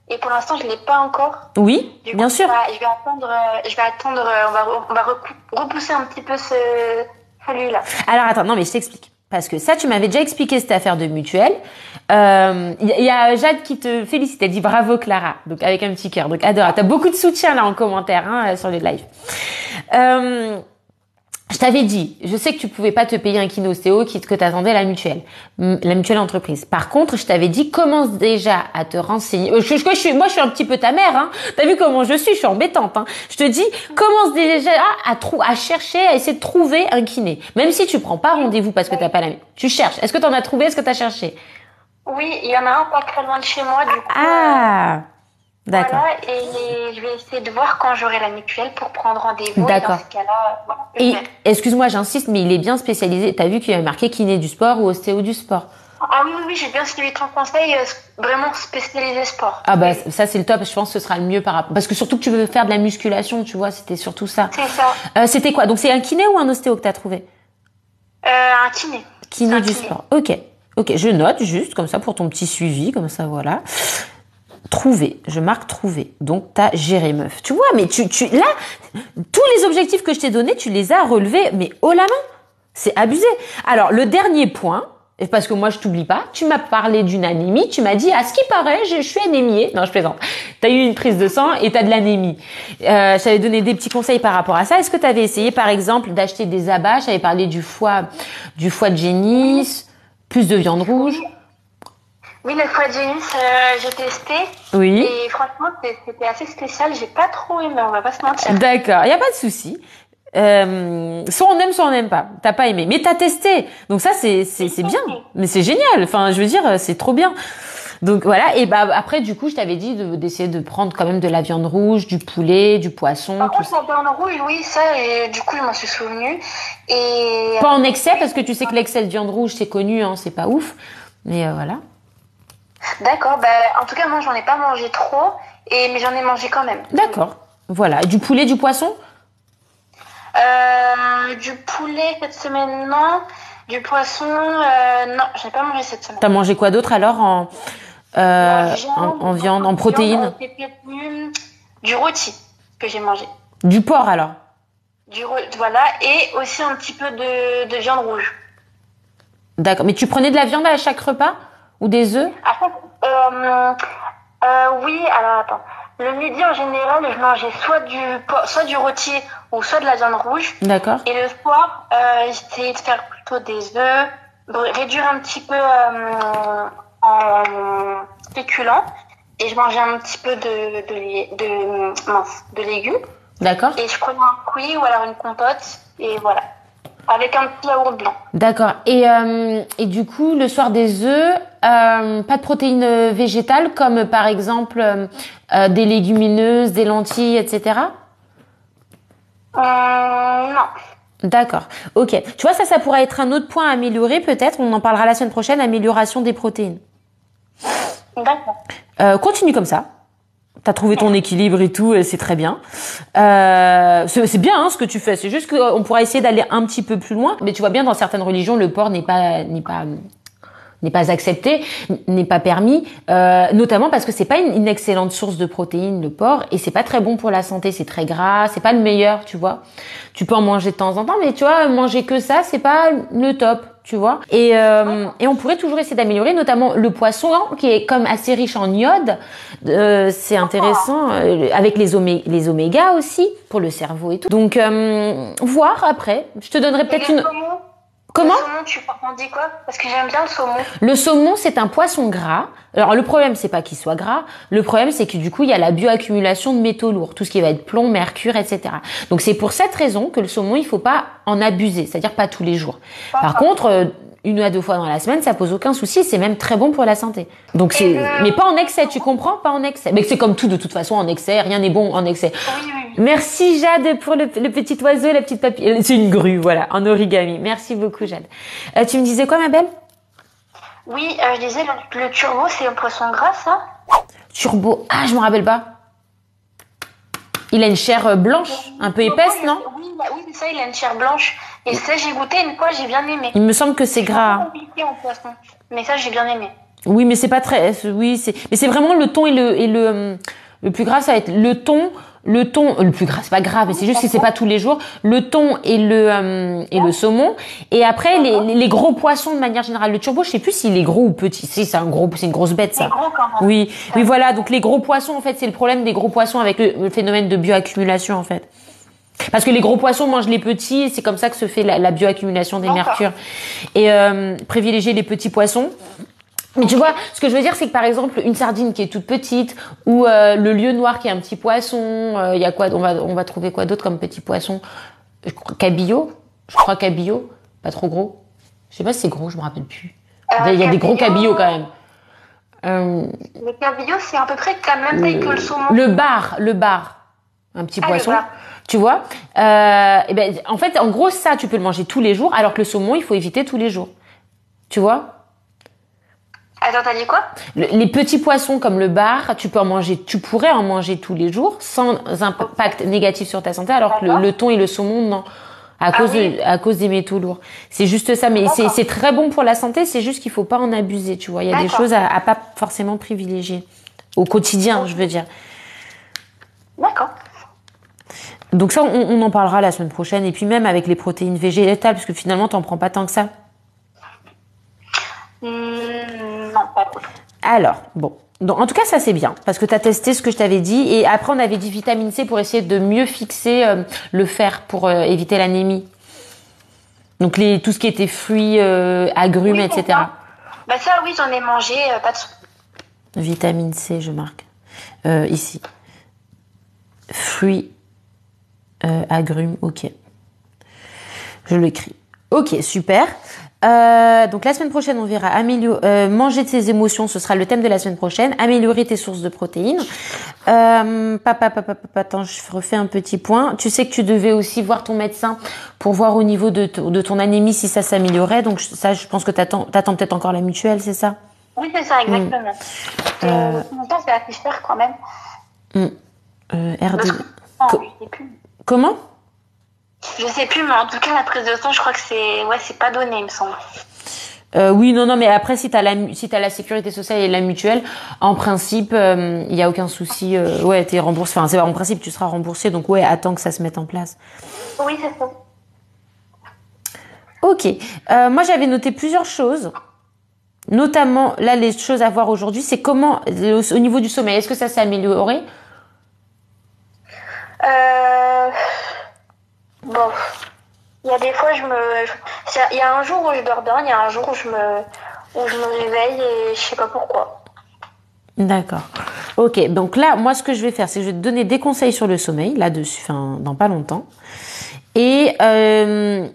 et pour l'instant je l'ai pas encore. Oui, bien sûr. Je vais attendre, on va repousser un petit peu celui-là. Alors attends, non mais je t'explique. Parce que ça, tu m'avais déjà expliqué cette affaire de mutuelle. Il y a Jade qui te félicite. Elle dit bravo Clara. Donc avec un petit cœur. Donc adorable. T'as beaucoup de soutien là en commentaire sur les lives. Je t'avais dit, je sais que tu pouvais pas te payer un kiné ostéo que t'attendais la mutuelle entreprise. Par contre, je t'avais dit, commence déjà à te renseigner. Moi, je suis un petit peu ta mère, hein. T'as vu comment je suis embêtante, hein. Je te dis, commence déjà à chercher, à essayer de trouver un kiné. Même si tu prends pas rendez-vous parce que t'as pas tu cherches. Est-ce que t'en as trouvé? Est-ce que t'as cherché? Oui, il y en a un pas très loin de chez moi, du coup. Ah! D'accord. Voilà, et je vais essayer de voir quand j'aurai la mutuelle pour prendre rendez-vous. D'accord. Et dans ce cas-là, voilà. Et excuse-moi, j'insiste, mais il est bien spécialisé. T'as vu qu'il y a marqué kiné du sport ou ostéo du sport? Ah oui, j'ai bien suivi ton conseil, vraiment spécialisé sport. Ah ça c'est le top. Je pense que ce sera le mieux par rapport. Parce que surtout que tu veux faire de la musculation, tu vois, c'était surtout ça. C'est ça. C'était quoi? Donc c'est un kiné ou un ostéo que t'as trouvé? Un kiné. Kiné du sport. Ok, je note juste comme ça pour ton petit suivi, comme ça voilà. Trouver, je marque trouver. Donc t'as géré, meuf. Tu vois, mais là, tous les objectifs que je t'ai donnés, tu les as relevés, mais haut la main. C'est abusé. Alors, le dernier point, et parce que moi je t'oublie pas, tu m'as parlé d'une anémie, tu m'as dit, à ce qui paraît, je suis anémiée. Non, je plaisante. T'as eu une prise de sang et t'as de l'anémie. Je t'avais donné des petits conseils par rapport à ça. Est-ce que tu avais essayé, par exemple, d'acheter des abats? J'avais parlé du foie de génisse, plus de viande rouge. Oui, le foie de génisse, j'ai testé. Oui. Et franchement, c'était assez spécial. J'ai pas trop aimé, on va pas se mentir. D'accord, il y a pas de souci. Soit on aime, soit on n'aime pas. T'as pas aimé, mais t'as testé. Donc ça, c'est bien. Mais c'est génial. Enfin, je veux dire, c'est trop bien. Donc voilà. Et bah après, du coup, je t'avais dit d'essayer de prendre quand même de la viande rouge, du poulet, du poisson. Par contre, la viande rouge, oui, ça, et du coup, je m'en suis souvenue. Et pas en excès, parce que tu sais que l'excès de viande rouge, c'est connu, hein, c'est pas ouf. Mais voilà. D'accord. Bah, en tout cas, moi, j'en ai pas mangé trop, mais j'en ai mangé quand même. D'accord. Voilà. Et du poulet, du poisson? Du poulet cette semaine, non. Du poisson, non, je n'ai pas mangé cette semaine. T'as mangé quoi d'autre alors en viande, en protéines? Du rôti que j'ai mangé. Du porc alors? Voilà, et aussi un petit peu de viande rouge. D'accord. Mais tu prenais de la viande à chaque repas? Ou des œufs? Après, oui, alors attends. Le midi, en général, je mangeais soit du rôti ou soit de la viande rouge. D'accord. Et le soir, j'essayais de faire plutôt des œufs, réduire un petit peu en féculents. Et je mangeais un petit peu de légumes. D'accord. Et je prenais un fruit ou alors une compote. Et voilà. Avec un petit yaourt blanc. D'accord. Et du coup, le soir des œufs, pas de protéines végétales comme par exemple des légumineuses, des lentilles, etc. Non. D'accord. Ok. Tu vois, ça pourrait être un autre point à améliorer peut-être. On en parlera la semaine prochaine. Amélioration des protéines. D'accord. Continue comme ça. T'as trouvé ton équilibre et tout, c'est très bien. C'est bien hein, ce que tu fais. C'est juste qu'on pourra essayer d'aller un petit peu plus loin. Mais tu vois bien, dans certaines religions, le porc n'est pas accepté, n'est pas permis, notamment parce que c'est pas une excellente source de protéines, le porc, et c'est pas très bon pour la santé. C'est très gras, c'est pas le meilleur, tu vois. Tu peux en manger de temps en temps, mais tu vois, manger que ça, c'est pas le top. Tu vois, et on pourrait toujours essayer d'améliorer, notamment le poisson hein, qui est comme assez riche en iode. C'est intéressant avec les omégas aussi pour le cerveau et tout. Donc voir après. Je te donnerai peut-être une. Comment? Le saumon, tu en dis quoi? Parce que j'aime bien le saumon. Le saumon, c'est un poisson gras. Alors, le problème, c'est pas qu'il soit gras. Le problème, c'est que du coup, il y a la bioaccumulation de métaux lourds. Tout ce qui va être plomb, mercure, etc. Donc, c'est pour cette raison que le saumon, il faut pas en abuser. C'est-à-dire pas tous les jours. Par contre, 1 à 2 fois dans la semaine, ça pose aucun souci. C'est même très bon pour la santé. Donc, mais pas en excès, tu comprends? Pas en excès. Mais c'est comme tout, de toute façon, en excès. Rien n'est bon en excès. Oui. Merci Jade pour le petit oiseau, la petite papille. C'est une grue, voilà, en origami. Merci beaucoup Jade. Tu me disais quoi ma belle? Oui, je disais le turbo, c'est un poisson gras ça? Turbo, je me rappelle pas. Il a une chair blanche, un peu épaisse, non? Oui, ça, il a une chair blanche. Et ça, j'ai goûté une fois, j'ai bien aimé. Il me semble que c'est gras. C'est compliqué en poisson, mais ça, j'ai bien aimé. Oui, mais c'est pas très. Oui, mais c'est vraiment le thon et le plus gras, ça va être le thon. Le thon, le plus gras, c'est pas grave, mais c'est juste que c'est pas tous les jours. Le thon et le saumon. Et après, les gros poissons de manière générale. Le turbo, je sais plus s'il est gros ou petit. Si, c'est une grosse bête, ça. C'est gros quand même. Oui, voilà. Donc, les gros poissons, en fait, c'est le problème des gros poissons avec le phénomène de bioaccumulation, en fait. Parce que les gros poissons mangent les petits, et c'est comme ça que se fait la bioaccumulation des mercures. Et, privilégier les petits poissons. Mais tu vois, ce que je veux dire, c'est que par exemple, une sardine qui est toute petite, ou le lieu noir qui est un petit poisson, il y a quoi? On va trouver quoi d'autre comme petit poisson? Cabillaud, je crois cabillaud, pas trop gros. Je sais pas si c'est gros, je me rappelle plus. Il y a des gros cabillauds quand même. Le cabillaud, c'est à peu près la même taille que le saumon. Le bar, un petit poisson. Tu vois, et ben en fait, en gros, ça, tu peux le manger tous les jours, alors que le saumon, il faut éviter tous les jours. Tu vois? Attends, t'as dit quoi? Les petits poissons comme le bar, tu pourrais en manger tous les jours sans impact négatif sur ta santé, alors que le thon et le saumon, non. À cause des métaux lourds. C'est juste ça, mais c'est très bon pour la santé, c'est juste qu'il faut pas en abuser, tu vois. Il y a des choses à pas forcément privilégier. Au quotidien, je veux dire. D'accord. Donc ça, on en parlera la semaine prochaine. Et puis même avec les protéines végétales, parce que finalement, t'en prends pas tant que ça. Non, pas trop. Alors, bon. Donc, en tout cas, ça c'est bien, parce que tu as testé ce que je t'avais dit. Et après, on avait dit vitamine C pour essayer de mieux fixer le fer pour éviter l'anémie. Donc tout ce qui était fruits, agrumes, etc. Bah ça, oui, j'en ai mangé, pas de soucis. Vitamine C, je marque. Ici. Fruits, agrumes, ok. Je l'écris. Ok, super. Donc la semaine prochaine, on verra manger de ses émotions, ce sera le thème de la semaine prochaine. Améliorer tes sources de protéines. Attends, je refais un petit point. Tu sais que tu devais aussi voir ton médecin pour voir au niveau de ton anémie si ça s'améliorait. Donc ça, je pense que t'attends peut-être encore la mutuelle, c'est ça? Oui, c'est ça, exactement. Longtemps, c'est assez cher quand même. RD. Je sais plus. Comment? Je sais plus, mais en tout cas, la prise de sang, je crois que c'est pas donné, il me semble. Oui, non, mais après, si t'as la sécurité sociale et la mutuelle, en principe, il y a aucun souci. Ouais, t'es remboursé. Enfin, en principe, tu seras remboursé. Donc, ouais, attends que ça se mette en place. Oui, c'est ça. Ok. Moi, j'avais noté plusieurs choses. Notamment, là, les choses à voir aujourd'hui, c'est comment, au niveau du sommeil, est-ce que ça s'est amélioré? Bon, il y a des fois, il y a un jour où je dors bien, il y a un jour où je me réveille et je sais pas pourquoi. D'accord. Ok, donc là, moi, ce que je vais faire, c'est que je vais te donner des conseils sur le sommeil, là-dessus, dans pas longtemps. Et t'as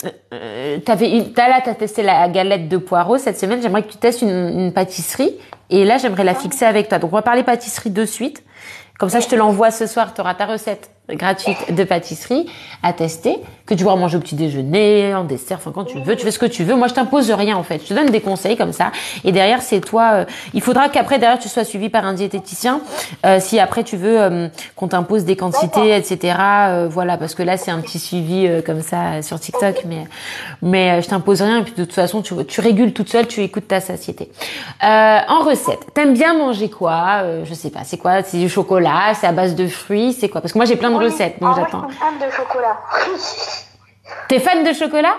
testé la galette de poireaux cette semaine. J'aimerais que tu testes une pâtisserie. Et là, j'aimerais la fixer avec toi. Donc, on va parler pâtisserie de suite. Comme ça, je te l'envoie ce soir. Tu auras ta recette gratuite de pâtisserie à tester, que tu pourras manger au petit déjeuner, en dessert, enfin quand tu veux, tu fais ce que tu veux. Moi, je t'impose rien en fait. Je te donne des conseils comme ça. Et derrière, c'est toi. Il faudra qu'après, derrière, tu sois suivi par un diététicien. Si après tu veux qu'on t'impose des quantités, etc. Voilà, parce que là, c'est un petit suivi comme ça sur TikTok, mais je t'impose rien. Et puis de toute façon, tu régules toute seule, tu écoutes ta satiété. En recette, t'aimes bien manger quoi? Je sais pas. C'est quoi? C'est du chocolat? C'est à base de fruits? C'est quoi? Parce que moi, j'ai plein de recettes, donc j'attends. Moi, je suis fan de chocolat. T'es fan de chocolat?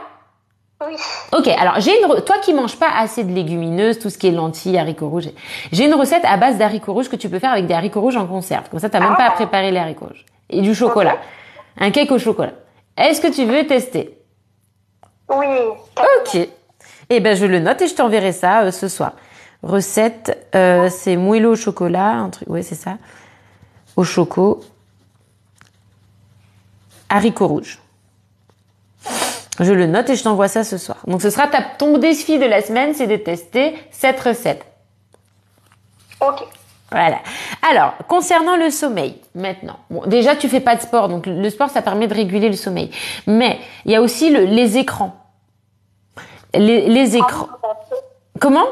Oui. Ok, alors toi qui manges pas assez de légumineuses, tout ce qui est lentilles, haricots rouges, j'ai une recette à base d'haricots rouges que tu peux faire avec des haricots rouges en conserve. Comme ça, t'as même pas à préparer les haricots rouges. Et du chocolat. Okay. Un cake au chocolat. Est-ce que tu veux tester? Oui. Ok. Eh ben, je le note et je t'enverrai ça ce soir. Recette, c'est moelleux au chocolat, un truc, ouais, c'est ça. Au choco. Haricots rouges. Je le note et je t'envoie ça ce soir. Donc, ce sera ton défi de la semaine, c'est de tester cette recette. Ok. Voilà. Alors, concernant le sommeil, maintenant. Bon, déjà, tu fais pas de sport, donc le sport, ça permet de réguler le sommeil. Mais il y a aussi les écrans. Les écrans. Comment?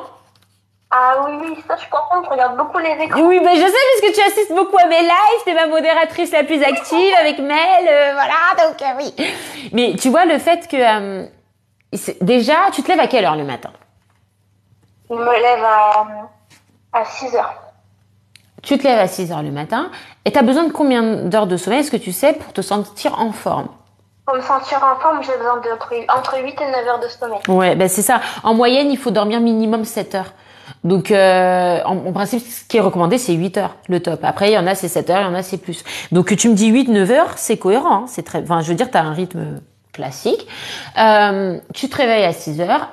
Ah oui, ça je comprends, je regarde beaucoup les écrans. Oui, ben je sais parce que tu assistes beaucoup à mes lives, t'es ma modératrice la plus active avec Mel, voilà, donc oui. Mais tu vois le fait que déjà, tu te lèves à quelle heure le matin? Je me lève à 6 heures. Tu te lèves à 6 heures le matin et t'as besoin de combien d'heures de sommeil, est-ce que tu sais, pour te sentir en forme? Pour me sentir en forme, j'ai besoin entre 8 et 9 heures de sommeil. Ouais, ben c'est ça. En moyenne, il faut dormir minimum 7 heures. Donc, en principe, ce qui est recommandé, c'est 8 heures, le top. Après, il y en a, c'est 7 heures, il y en a, c'est plus. Donc, tu me dis 8, 9 heures, c'est cohérent. Hein, c'est très, enfin, je veux dire, t'as un rythme classique. Tu te réveilles à 6 heures.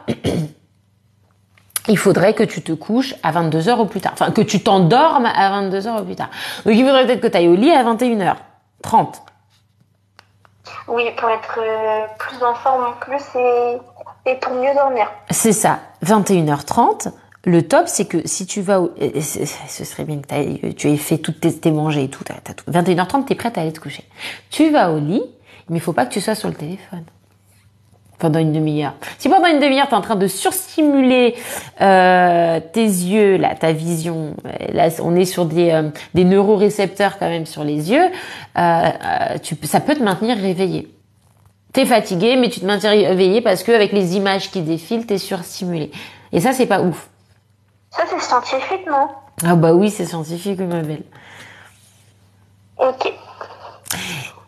Il faudrait que tu te couches à 22 heures au plus tard. Enfin, que tu t'endormes à 22 heures au plus tard. Donc, il faudrait peut-être que tu ailles au lit à 21h30. Oui, pour être plus en forme en plus et pour mieux dormir. C'est ça, 21h30. Le top, c'est que si tu vas ce serait bien que tu aies fait toutes tes mangées et tout, t'as tout. 21h30, t'es prête à aller te coucher. Tu vas au lit, mais il faut pas que tu sois sur le téléphone. Pendant une demi-heure. Si pendant une demi-heure, t'es en train de surstimuler tes yeux, là, ta vision, là, on est sur des neurorécepteurs quand même sur les yeux, ça peut te maintenir réveillé. T'es fatigué, mais tu te maintiens réveillé parce que avec les images qui défilent, t'es surstimulé. Et ça, c'est pas ouf. Ça, c'est scientifique, non? Ah bah oui, c'est scientifique, ma belle. Ok.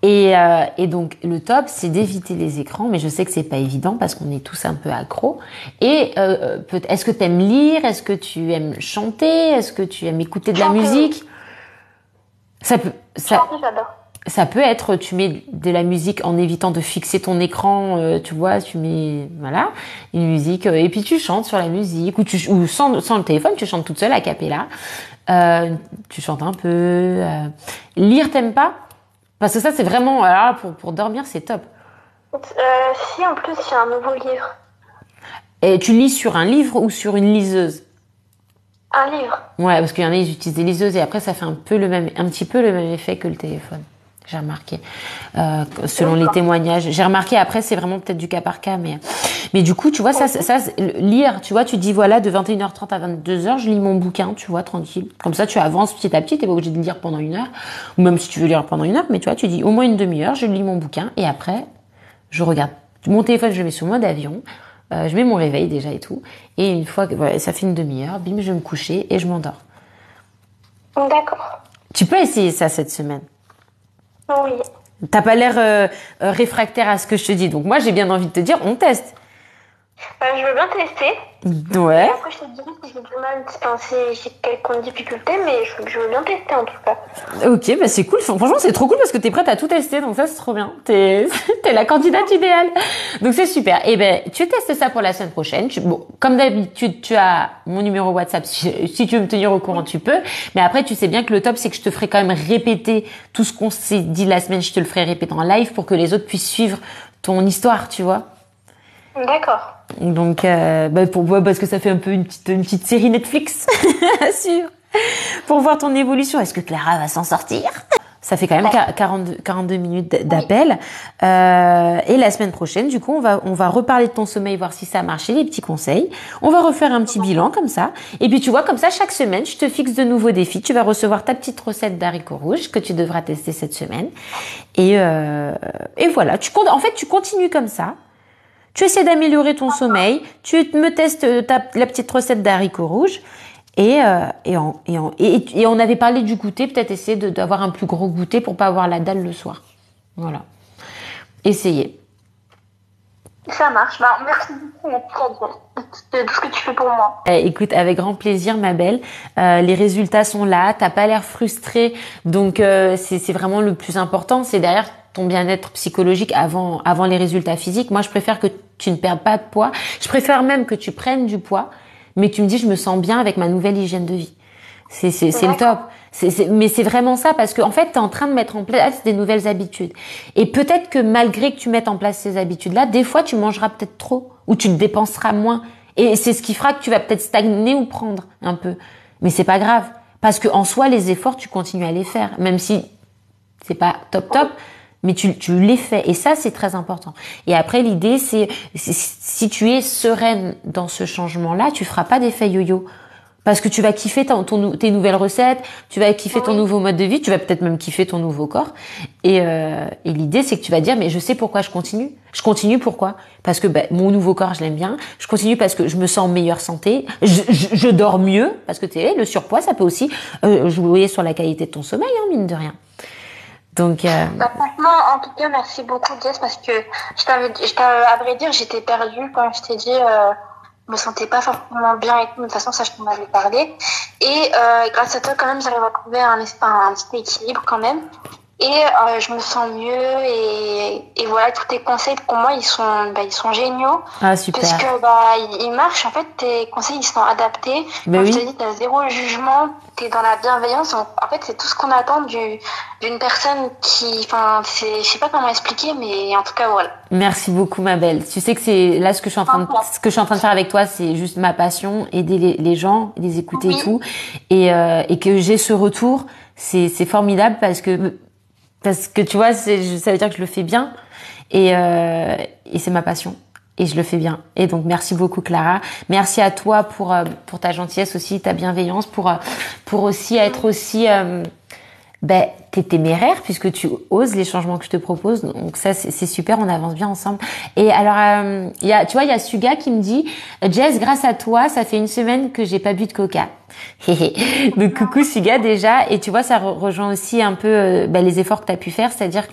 Et donc le top, c'est d'éviter les écrans, mais je sais que c'est pas évident parce qu'on est tous un peu accros. Et est-ce que tu aimes lire? Est-ce que tu aimes chanter? Est-ce que tu aimes écouter de la musique? J'adore. Ça peut être, tu mets de la musique en évitant de fixer ton écran, tu vois, tu mets, voilà, une musique, et puis tu chantes sur la musique, ou sans le téléphone, tu chantes toute seule a cappella, tu chantes un peu, lire t'aimes pas? Parce que ça, c'est vraiment, alors, pour dormir, c'est top. Si, en plus, j'ai un nouveau livre. Et tu lis sur un livre ou sur une liseuse? Un livre. Ouais, parce qu'il y en a, ils utilisent des liseuses et après, ça fait un petit peu le même effet que le téléphone. J'ai remarqué, selon les témoignages. J'ai remarqué, après, c'est vraiment peut-être du cas par cas, mais du coup, tu vois, ça, lire, tu vois, tu dis, voilà, de 21h30 à 22h, je lis mon bouquin, tu vois, tranquille. Comme ça, tu avances petit à petit, t'es pas obligé de lire pendant 1 heure, ou même si tu veux lire pendant 1 heure, mais tu vois, tu dis au moins une demi-heure, je lis mon bouquin, et après, je regarde. Mon téléphone, je le mets sur mode avion, je mets mon réveil déjà et tout, et une fois que, voilà, ça fait une demi-heure, bim, je vais me coucher et je m'endors. D'accord. Tu peux essayer ça cette semaine. Oui. T'as pas l'air réfractaire à ce que je te dis. Donc moi, j'ai bien envie de te dire, on teste. Je veux bien tester. Ouais. Et après, je te dirai si j'ai du mal, si j'ai quelconque difficulté, mais je veux bien tester en tout cas. Ok, bah c'est cool. Franchement, c'est trop cool parce que t'es prête à tout tester. Donc ça, c'est trop bien. T'es la candidate idéale. Donc c'est super. Et ben, tu testes ça pour la semaine prochaine. Bon, comme d'habitude, tu as mon numéro WhatsApp. Si tu veux me tenir au courant, tu peux. Mais après, tu sais bien que le top, c'est que je te ferai quand même répéter tout ce qu'on s'est dit la semaine. Je te le ferai répéter en live pour que les autres puissent suivre ton histoire, tu vois. D'accord. Donc, pour moi, parce que ça fait un peu une petite série Netflix, pour voir ton évolution. Est-ce que Clara va s'en sortir? Ça fait quand même 42 minutes d'appel. Et la semaine prochaine, du coup, on va reparler de ton sommeil, voir si ça a marché, les petits conseils. On va refaire un petit bilan comme ça. Et puis, tu vois, comme ça, chaque semaine, je te fixe de nouveaux défis. Tu vas recevoir ta petite recette d'haricots rouges que tu devras tester cette semaine. Et voilà. En fait, tu continues comme ça. Tu essaies d'améliorer ton sommeil, tu me testes la petite recette d'haricots rouges et on avait parlé du goûter, peut-être essayer d'avoir un plus gros goûter pour pas avoir la dalle le soir. Voilà. Essayez. Ça marche. Merci beaucoup de tout ce que tu fais pour moi. Écoute, avec grand plaisir, ma belle. Les résultats sont là. T'as pas l'air frustrée, donc c'est vraiment le plus important. C'est derrière ton bien-être psychologique avant les résultats physiques. Moi, je préfère que tu ne perdes pas de poids. Je préfère même que tu prennes du poids, mais tu me dis je me sens bien avec ma nouvelle hygiène de vie. C'est le top. Mais c'est vraiment ça parce que en fait, t'es en train de mettre en place des nouvelles habitudes. Et peut-être que malgré que tu mettes en place ces habitudes-là, des fois tu mangeras peut-être trop ou tu te dépenseras moins. Et c'est ce qui fera que tu vas peut-être stagner ou prendre un peu. Mais c'est pas grave parce que en soi, les efforts, tu continues à les faire, même si c'est pas top. Mais tu les fais et ça c'est très important. Et après l'idée c'est si tu es sereine dans ce changement-là, tu feras pas d'effet yo-yo parce que tu vas kiffer tes nouvelles recettes, tu vas kiffer ton nouveau mode de vie, tu vas peut-être même kiffer ton nouveau corps. Et l'idée c'est que tu vas dire mais je sais pourquoi je continue. Je continue pourquoi? Parce que mon nouveau corps je l'aime bien. Je continue parce que je me sens en meilleure santé. Je dors mieux parce que le surpoids ça peut aussi jouer sur la qualité de ton sommeil, hein, mine de rien. Donc, franchement, en tout cas, merci beaucoup, Jess, parce que à vrai dire, j'étais perdue quand je t'ai dit, je me sentais pas forcément bien et tout. De toute façon, ça, je t'en avais parlé. Et grâce à toi, quand même, j'arrive à trouver un petit équilibre quand même. Et je me sens mieux et voilà, tous tes conseils pour moi ils sont géniaux. Ah super. Parce que ils marchent, en fait tes conseils ils sont adaptés. Ben oui. Je te dis t'as zéro jugement, t'es dans la bienveillance. En fait c'est tout ce qu'on attend d'une personne qui, je sais pas comment expliquer, mais en tout cas voilà. Merci beaucoup ma belle. Tu sais que c'est là ce que je suis en train de faire avec toi, c'est juste ma passion, aider les gens, les écouter et tout, et que j'ai ce retour, c'est formidable parce que tu vois, ça veut dire que je le fais bien et c'est ma passion et je le fais bien. Et donc merci beaucoup Clara. Merci à toi pour ta gentillesse aussi, ta bienveillance, pour aussi être aussi ben, t'es téméraire puisque tu oses les changements que je te propose. Donc ça, c'est super, on avance bien ensemble. Et alors, il y a Suga qui me dit, Jess, grâce à toi, ça fait une semaine que j'ai pas bu de coca. Donc coucou Suga déjà. Et tu vois, ça rejoint aussi un peu les efforts que tu as pu faire. C'est-à-dire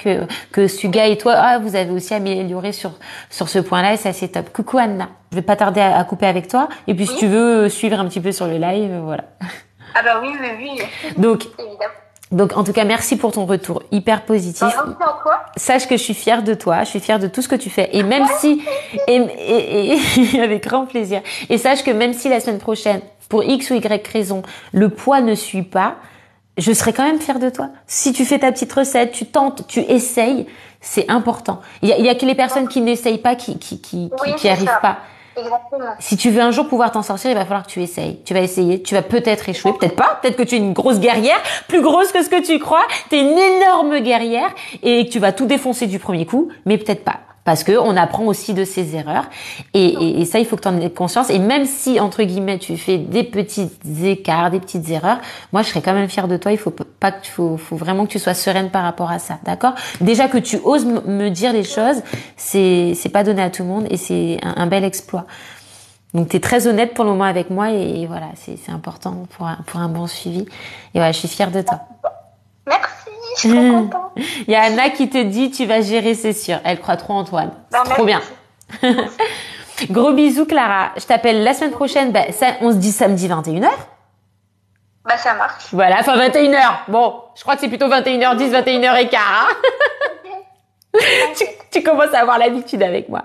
que Suga et toi, vous avez aussi amélioré sur ce point-là et ça, c'est top. Coucou Anna. Je vais pas tarder à couper avec toi. Et puis si tu veux suivre un petit peu sur le live, voilà. Ah bah oui. Donc, évidemment. Donc, en tout cas, merci pour ton retour hyper positif. Sache que je suis fière de toi, je suis fière de tout ce que tu fais. Et même si, et avec grand plaisir. Et sache que même si la semaine prochaine, pour X ou Y raison, le poids ne suit pas, je serai quand même fière de toi. Si tu fais ta petite recette, tu tentes, tu essayes, c'est important. Il y a que les personnes qui n'essayent pas qui arrivent pas. Exactement. Si tu veux un jour pouvoir t'en sortir, il va falloir que tu essayes. Tu vas essayer, tu vas peut-être échouer, peut-être pas. Peut-être que tu es une grosse guerrière, plus grosse que ce que tu crois. Tu es une énorme guerrière et que tu vas tout défoncer du premier coup, mais peut-être pas. Parce que on apprend aussi de ses erreurs. Et ça, il faut que tu en aies conscience. Et même si, entre guillemets, tu fais des petits écarts, des petites erreurs, moi, je serais quand même fière de toi. Il faut vraiment que tu sois sereine par rapport à ça. D'accord? Déjà que tu oses me dire les choses, c'est pas donné à tout le monde et c'est un bel exploit. Donc, tu es très honnête pour le moment avec moi et voilà, c'est important pour un bon suivi. Et voilà, je suis fière de toi. Merci, je suis trop contente. Il y a Anna qui te dit, tu vas gérer, c'est sûr. Elle croit trop en toi. Trop bien. Gros bisous, Clara. Je t'appelle la semaine prochaine. On se dit samedi 21h. Bah, ça marche. Voilà, enfin 21h. Bon, je crois que c'est plutôt 21h10, 21h15. Hein. tu commences à avoir l'habitude avec moi.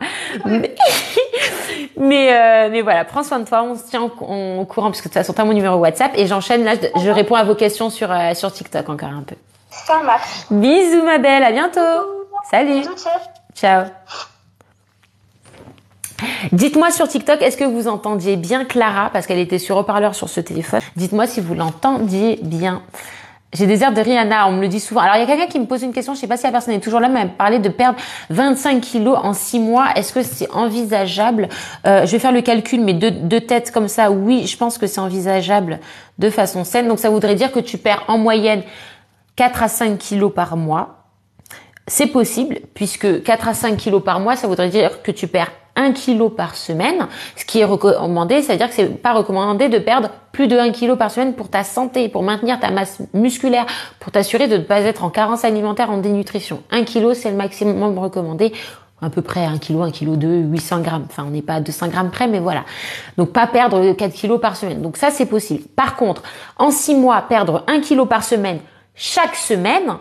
Mais voilà, prends soin de toi. On se tient au courant parce que de toute façon, t'as mon numéro WhatsApp et j'enchaîne là. Je réponds à vos questions sur TikTok encore un peu. Ça marche. Bisous ma belle, à bientôt. Salut. Bisous, chef. Ciao. Dites-moi sur TikTok, est-ce que vous entendiez bien Clara parce qu'elle était sur haut-parleur sur ce téléphone. Dites-moi si vous l'entendiez bien. J'ai des airs de Rihanna, on me le dit souvent. Alors, il y a quelqu'un qui me pose une question, je sais pas si la personne est toujours là, mais elle me parlait de perdre 25 kilos en 6 mois. Est-ce que c'est envisageable? Je vais faire le calcul, mais de tête comme ça, oui, je pense que c'est envisageable de façon saine. Donc, ça voudrait dire que tu perds en moyenne 4 à 5 kilos par mois. C'est possible, puisque 4 à 5 kilos par mois, ça voudrait dire que tu perds 1 kilo par semaine. Ce qui est recommandé, c'est-à-dire que c'est pas recommandé de perdre plus de 1 kilo par semaine pour ta santé, pour maintenir ta masse musculaire, pour t'assurer de ne pas être en carence alimentaire, en dénutrition. 1 kilo, c'est le maximum recommandé. À peu près 1 kilo, 1 kilo 2, 800 grammes. Enfin, on n'est pas à 200 grammes près, mais voilà. Donc, pas perdre 4 kilos par semaine. Donc, ça, c'est possible. Par contre, en 6 mois, perdre 1 kilo par semaine, chaque semaine,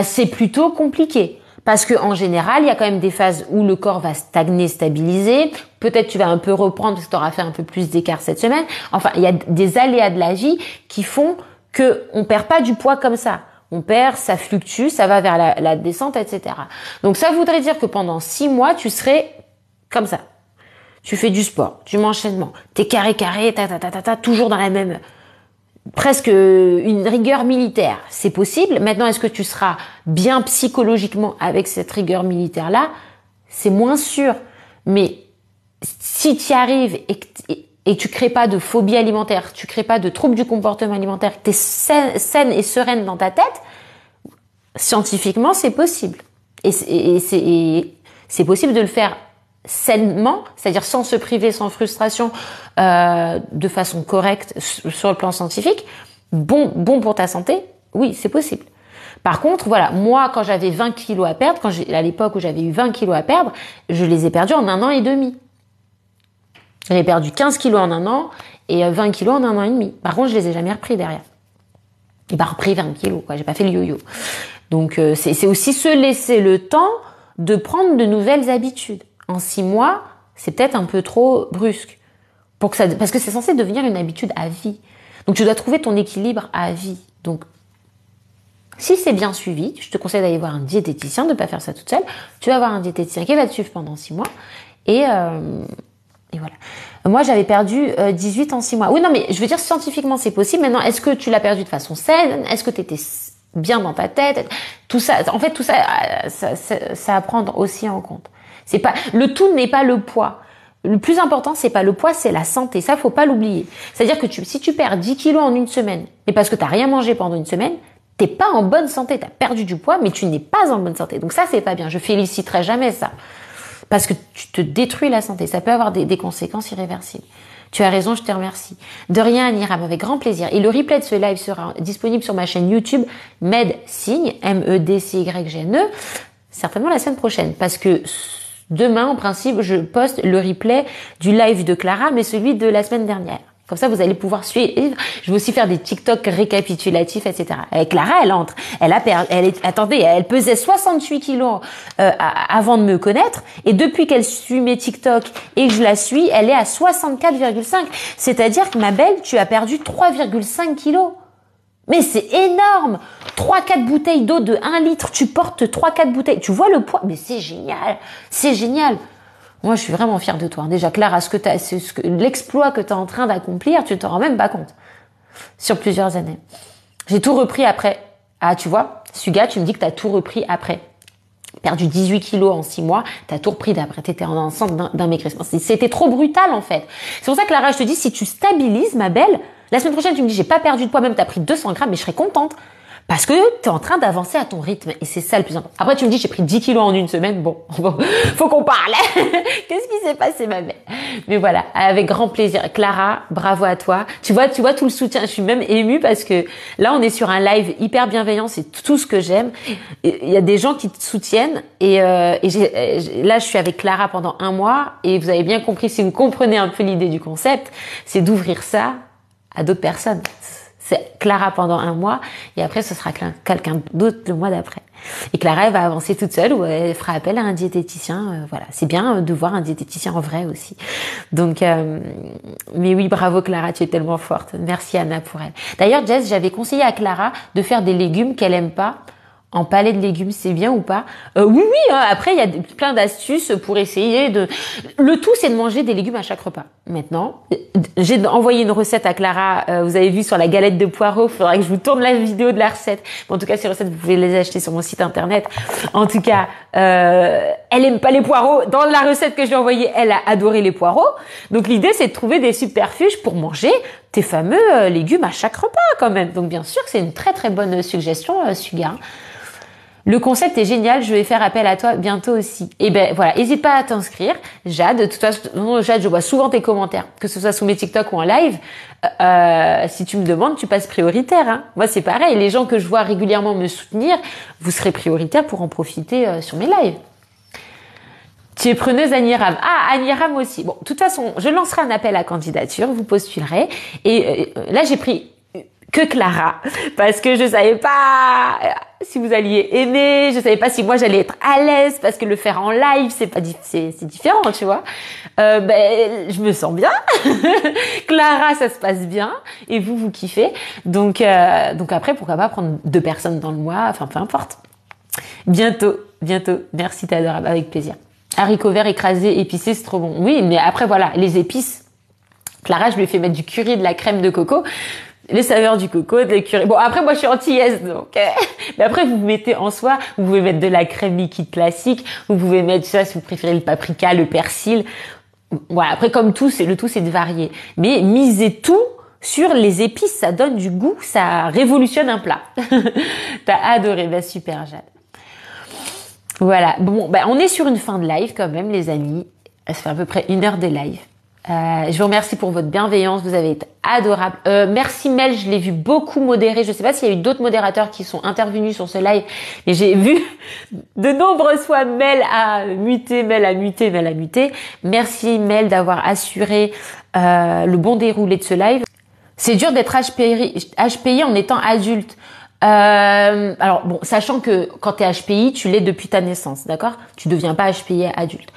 c'est plutôt compliqué. Parce que en général, il y a quand même des phases où le corps va stagner, stabiliser. Peut-être tu vas un peu reprendre parce que tu auras fait un peu plus d'écart cette semaine. Enfin, il y a des aléas de la vie qui font que on perd pas du poids comme ça. On perd, ça fluctue, ça va vers la descente, etc. Donc ça voudrait dire que pendant 6 mois, tu serais comme ça. Tu fais du sport, du enchaînement, t'es carré, toujours dans la même... presque une rigueur militaire. C'est possible. Maintenant, est-ce que tu seras bien psychologiquement avec cette rigueur militaire-là? C'est moins sûr. Mais si tu y arrives et tu crées pas de phobie alimentaire, tu crées pas de troubles du comportement alimentaire, que tu es saine et sereine dans ta tête, scientifiquement, c'est possible. Et c'est possible de le faire sainement, c'est-à-dire sans se priver, sans frustration, de façon correcte sur le plan scientifique, bon pour ta santé, oui, c'est possible. Par contre, voilà, moi, quand j'avais 20 kilos à perdre, à l'époque où j'avais eu 20 kilos à perdre, je les ai perdus en 1 an et demi. J'ai perdu 15 kilos en 1 an et 20 kilos en 1 an et demi. Par contre, je les ai jamais repris derrière. J'ai pas repris 20 kilos, quoi. J'ai pas fait le yo-yo. Donc, c'est aussi se laisser le temps de prendre de nouvelles habitudes. En 6 mois, c'est peut-être un peu trop brusque. Parce que c'est censé devenir une habitude à vie. Donc, tu dois trouver ton équilibre à vie. Donc, si c'est bien suivi, je te conseille d'aller voir un diététicien, de ne pas faire ça toute seule. Tu vas voir un diététicien qui va te suivre pendant 6 mois. Et voilà. Moi, j'avais perdu 18 en 6 mois. Oui, non, mais je veux dire, scientifiquement, c'est possible. Maintenant, est-ce que tu l'as perdu de façon saine? Est-ce que tu étais bien dans ta tête? Tout ça, en fait, tout ça, ça à prendre aussi en compte. C'est pas, le tout n'est pas le poids. Le plus important, c'est pas le poids, c'est la santé. Ça, faut pas l'oublier. C'est-à-dire que si tu perds 10 kilos en une semaine, mais parce que t'as rien mangé pendant une semaine, t'es pas en bonne santé. T'as perdu du poids, mais tu n'es pas en bonne santé. Donc ça, c'est pas bien. Je féliciterai jamais ça. Parce que tu te détruis la santé. Ça peut avoir des conséquences irréversibles. Tu as raison, je te remercie. De rien, Aniram, avec grand plaisir. Et le replay de ce live sera disponible sur ma chaîne YouTube Medcygne, MEDCYGNE, certainement la semaine prochaine. Parce que demain, en principe, je poste le replay du live de Clara, mais celui de la semaine dernière. Comme ça, vous allez pouvoir suivre. Je vais aussi faire des TikTok récapitulatifs, etc. Et Clara, elle entre. Attendez, elle pesait 68 kilos avant de me connaître. Et depuis qu'elle suit mes TikTok et que je la suis, elle est à 64,5. C'est-à-dire que ma belle, tu as perdu 3,5 kilos. Mais c'est énorme! 3-4 bouteilles d'eau de 1 litre, tu portes 3-4 bouteilles. Tu vois le poids? Mais c'est génial! C'est génial! Moi, je suis vraiment fière de toi. Déjà, Clara, l'exploit que tu es en train d'accomplir, tu t'en rends même pas compte. Sur plusieurs années. J'ai tout repris après. Ah, tu vois, Suga, tu me dis que tu as tout repris après. Perdu 18 kilos en 6 mois, tu as tout repris d'après. Tu étais enceinte d'un maigrissement. C'était trop brutal, en fait. C'est pour ça, Clara, je te dis, si tu stabilises, ma belle, la semaine prochaine, tu me dis, j'ai pas perdu de poids, même tu as pris 200 grammes, mais je serais contente. Parce que tu es en train d'avancer à ton rythme. Et c'est ça le plus important. Après, tu me dis, j'ai pris 10 kilos en une semaine. Bon, faut qu'on parle. Qu'est-ce qui s'est passé, ma mère? Mais voilà, avec grand plaisir. Clara, bravo à toi. Tu vois tout le soutien. Je suis même émue parce que là, on est sur un live hyper bienveillant. C'est tout ce que j'aime. Il y a des gens qui te soutiennent. Là, je suis avec Clara pendant 1 mois. Et vous avez bien compris, si vous comprenez un peu l'idée du concept, c'est d'ouvrir ça à d'autres personnes. C'est Clara pendant 1 mois et après ce sera quelqu'un d'autre le mois d'après. Et Clara, elle va avancer toute seule ou elle fera appel à un diététicien. Voilà, c'est bien de voir un diététicien en vrai aussi. Donc, mais oui, bravo Clara, tu es tellement forte. Merci Anna pour elle. D'ailleurs, Jess, j'avais conseillé à Clara de faire des légumes qu'elle aime pas. En palais de légumes, c'est bien ou pas? Oui, hein, après, il y a plein d'astuces pour essayer de... Le tout, c'est de manger des légumes à chaque repas. Maintenant, j'ai envoyé une recette à Clara. Vous avez vu sur la galette de poireaux. Il faudra que je vous tourne la vidéo de la recette. Bon, en tout cas, ces recettes, vous pouvez les acheter sur mon site internet. En tout cas, elle aime pas les poireaux. Dans la recette que je lui ai envoyée, elle a adoré les poireaux. Donc, l'idée, c'est de trouver des subterfuges pour manger tes fameux légumes à chaque repas, quand même. Donc, bien sûr que c'est une très, très bonne suggestion, Suga. Le concept est génial, je vais faire appel à toi bientôt aussi. Et ben voilà, n'hésite pas à t'inscrire. Jade, de toute façon, Jade, je vois souvent tes commentaires, que ce soit sous mes TikTok ou en live. Si tu me demandes, tu passes prioritaire. Hein. Moi, c'est pareil. Les gens que je vois régulièrement me soutenir, vous serez prioritaire pour en profiter sur mes lives. Tu es preneuse Aniram. Ah, Aniram aussi. Bon, de toute façon, je lancerai un appel à candidature, vous postulerez. Et là, j'ai pris que Clara, parce que je savais pas si vous alliez aimer, je savais pas si moi j'allais être à l'aise, parce que le faire en live, c'est différent, tu vois. Je me sens bien. Clara, ça se passe bien, et vous kiffez. Donc après, pourquoi pas prendre 2 personnes dans le mois, enfin, peu importe. Bientôt. Merci, t'es adorable, avec plaisir. Haricots verts écrasés, épicés, c'est trop bon. Oui, mais après, voilà, les épices. Clara, je lui ai fait mettre du curry et de la crème de coco. Les saveurs du coco, de l'écureuil. Bon, après, moi, je suis antillaise, donc, mais après, vous mettez en soi, vous pouvez mettre de la crème liquide classique, vous pouvez mettre ça, si vous préférez le paprika, le persil. Voilà. Après, comme tout, le tout, c'est de varier. Mais misez tout sur les épices, ça donne du goût, ça révolutionne un plat. T'as adoré. Bah, super, Jade. Voilà. Bon, on est sur une fin de live, quand même, les amis. Ça fait à peu près 1 heure de live. Je vous remercie pour votre bienveillance, vous avez été adorables. Merci Mel, je l'ai vu beaucoup modérer. Je sais pas s'il y a eu d'autres modérateurs qui sont intervenus sur ce live, mais j'ai vu de nombreuses fois Mel a muté. Merci Mel d'avoir assuré le bon déroulé de ce live. C'est dur d'être HPI en étant adulte. Alors bon, sachant que quand t'es HPI, tu l'es depuis ta naissance, d'accord? Tu deviens pas HPI adulte.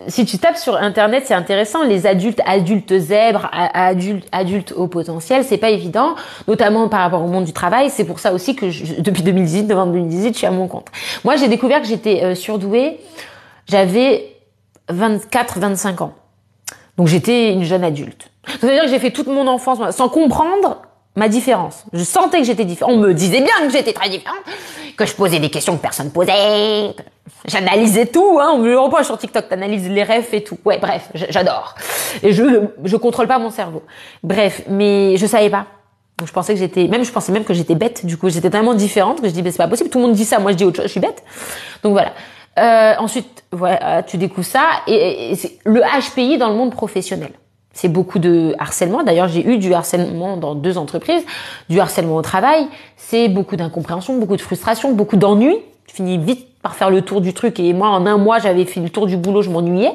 Si tu tapes sur internet, c'est intéressant, les adultes zèbres, adultes au potentiel, c'est pas évident, notamment par rapport au monde du travail. C'est pour ça aussi que depuis 2018, novembre 2018, je suis à mon compte. Moi, j'ai découvert que j'étais surdouée, j'avais 24-25 ans. Donc j'étais une jeune adulte. Ça veut dire que j'ai fait toute mon enfance sans comprendre ma différence. Je sentais que j'étais différente. On me disait bien que j'étais très différente, que je posais des questions que personne posait, que j'analysais tout, hein. On me le reproche sur TikTok, t'analyses les refs et tout. Ouais, bref, j'adore. Et je contrôle pas mon cerveau. Bref, mais je savais pas. Donc je pensais même que j'étais bête. Du coup, j'étais tellement différente que je dis, c'est pas possible. Tout le monde dit ça. Moi, je dis autre chose. Je suis bête. Donc voilà. Ensuite, voilà, tu découvres ça. Et c'est le HPI dans le monde professionnel. C'est beaucoup de harcèlement. D'ailleurs, j'ai eu du harcèlement dans 2 entreprises. Du harcèlement au travail. C'est beaucoup d'incompréhension, beaucoup de frustration, beaucoup d'ennui. Tu finis vite par faire le tour du truc. Et moi, en un mois, j'avais fait le tour du boulot. Je m'ennuyais.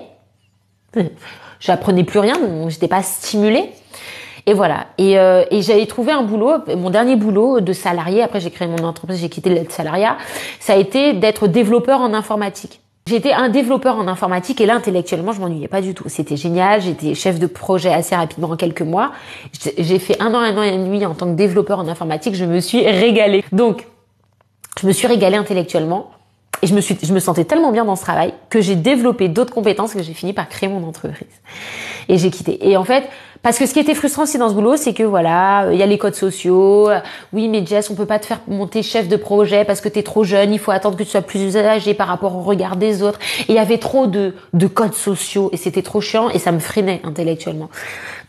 J'apprenais plus rien. Donc j'étais pas stimulée. Et voilà. Et j'avais trouvé un boulot, mon dernier boulot de salarié. Après, j'ai créé mon entreprise, j'ai quitté le salariat. Ça a été d'être développeur en informatique. J'étais un développeur en informatique et là, intellectuellement, je m'ennuyais pas du tout. C'était génial. J'étais chef de projet assez rapidement en quelques mois. J'ai fait 1 an et demi en tant que développeur en informatique. Je me suis régalée. Donc, je me suis régalée intellectuellement. Et je me sentais tellement bien dans ce travail que j'ai développé d'autres compétences que j'ai fini par créer mon entreprise. Et j'ai quitté. Et en fait, parce que ce qui était frustrant aussi dans ce boulot, c'est que voilà, il y a les codes sociaux. Oui, mais Jess, on peut pas te faire monter chef de projet parce que t'es trop jeune. Il faut attendre que tu sois plus âgé par rapport au regard des autres. Et il y avait trop de codes sociaux et c'était trop chiant et ça me freinait intellectuellement.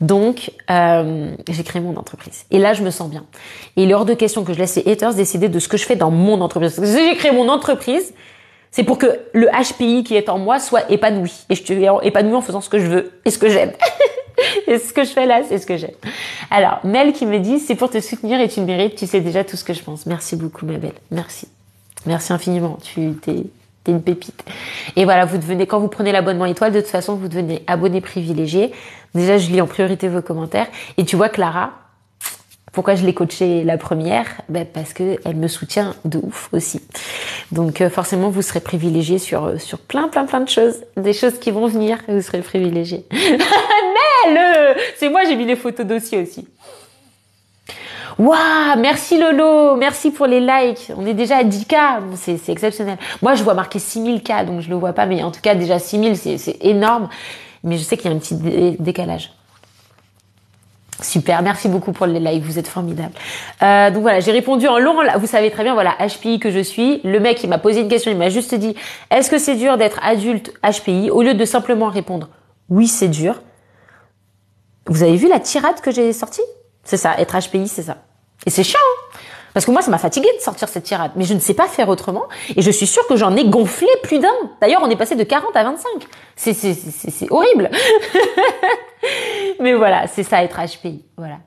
Donc, j'ai créé mon entreprise. Et là, je me sens bien. Et il est hors de question que je laisse les haters décider de ce que je fais dans mon entreprise. Parce que si j'ai créé mon entreprise, c'est pour que le HPI qui est en moi soit épanoui. Et je suis épanouie en faisant ce que je veux et ce que j'aime. Et ce que je fais là, c'est ce que j'aime. Alors, Mel qui me dit, c'est pour te soutenir et tu le mérites, tu sais déjà tout ce que je pense. Merci beaucoup, ma belle. Merci. Merci infiniment. T'es une pépite. Et voilà, quand vous prenez l'abonnement étoile, de toute façon, vous devenez abonné privilégié. Déjà, je lis en priorité vos commentaires. Et tu vois, Clara, pourquoi je l'ai coachée la première? Parce que elle me soutient de ouf aussi. Donc, forcément, vous serez privilégié sur plein de choses. Des choses qui vont venir, vous serez privilégié. C'est moi, j'ai mis les photos dossiers aussi. Waouh, merci Lolo, merci pour les likes. On est déjà à 10K, c'est exceptionnel. Moi, je vois marqué 6000K, donc je le vois pas, mais en tout cas, déjà 6000, c'est énorme. Mais je sais qu'il y a un petit décalage. Super, merci beaucoup pour les likes, vous êtes formidables. Donc voilà, j'ai répondu en long, vous savez très bien, voilà, HPI que je suis. Le mec, il m'a posé une question, il m'a juste dit, est-ce que c'est dur d'être adulte HPI? Au lieu de simplement répondre, oui, c'est dur. Vous avez vu la tirade que j'ai sortie? C'est ça, être HPI, c'est ça. Et c'est chiant, hein, parce que moi, ça m'a fatiguée de sortir cette tirade. Mais je ne sais pas faire autrement. Et je suis sûre que j'en ai gonflé plus d'un. D'ailleurs, on est passé de 40 à 25. C'est horrible. Mais voilà, c'est ça, être HPI. Voilà.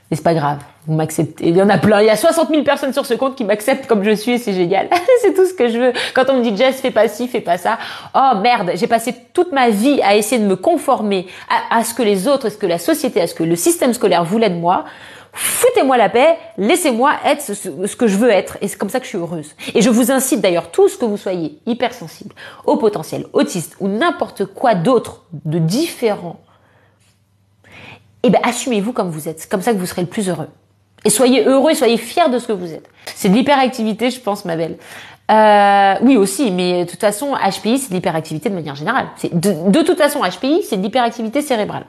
Mais c'est pas grave. Vous m'acceptez. Il y en a plein. Il y a 60 000 personnes sur ce compte qui m'acceptent comme je suis et c'est génial. C'est tout ce que je veux. Quand on me dit Jess, fais pas ci, fais pas ça. Oh merde, j'ai passé toute ma vie à essayer de me conformer à ce que les autres, à ce que la société, à ce que le système scolaire voulait de moi. Foutez-moi la paix, laissez-moi être ce que je veux être. Et c'est comme ça que je suis heureuse. Et je vous incite d'ailleurs tous que vous soyez hypersensibles, au potentiel, autiste ou n'importe quoi d'autre de différent. Eh ben, assumez-vous comme vous êtes. C'est comme ça que vous serez le plus heureux. Et soyez heureux et soyez fiers de ce que vous êtes. C'est de l'hyperactivité, je pense, ma belle. Oui, aussi, mais de toute façon, HPI, c'est de l'hyperactivité de manière générale. De toute façon, HPI, c'est de l'hyperactivité cérébrale.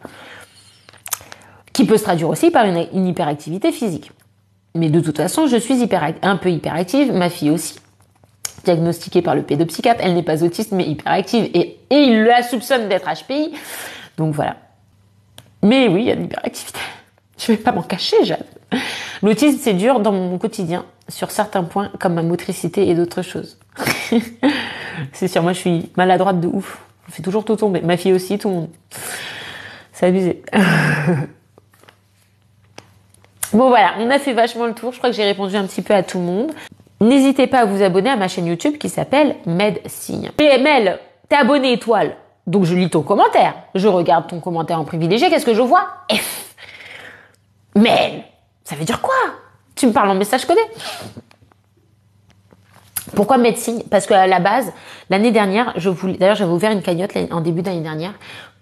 Qui peut se traduire aussi par une hyperactivité physique. Mais de toute façon, je suis un peu hyperactive, ma fille aussi. Diagnostiquée par le pédopsychiatre, elle n'est pas autiste, mais hyperactive. Et il la soupçonne d'être HPI. Donc voilà. Mais oui, il y a de l'hyperactivité. Je vais pas m'en cacher, Jeanne. L'autisme, c'est dur dans mon quotidien, sur certains points, comme ma motricité et d'autres choses. C'est sûr, moi, je suis maladroite de ouf. Je fais toujours tout tomber. Ma fille aussi, tout le monde. C'est abusé. Bon, voilà, on a fait vachement le tour. Je crois que j'ai répondu un petit peu à tout le monde. N'hésitez pas à vous abonner à ma chaîne YouTube qui s'appelle MedSigne. PML, t'es abonné étoile. Donc je lis ton commentaire, je regarde ton commentaire en privilégié, qu'est-ce que je vois? F. Mais ça veut dire quoi? Tu me parles en message codé? Pourquoi médecine? Parce qu'à la base, l'année dernière, d'ailleurs j'avais ouvert une cagnotte en début d'année dernière,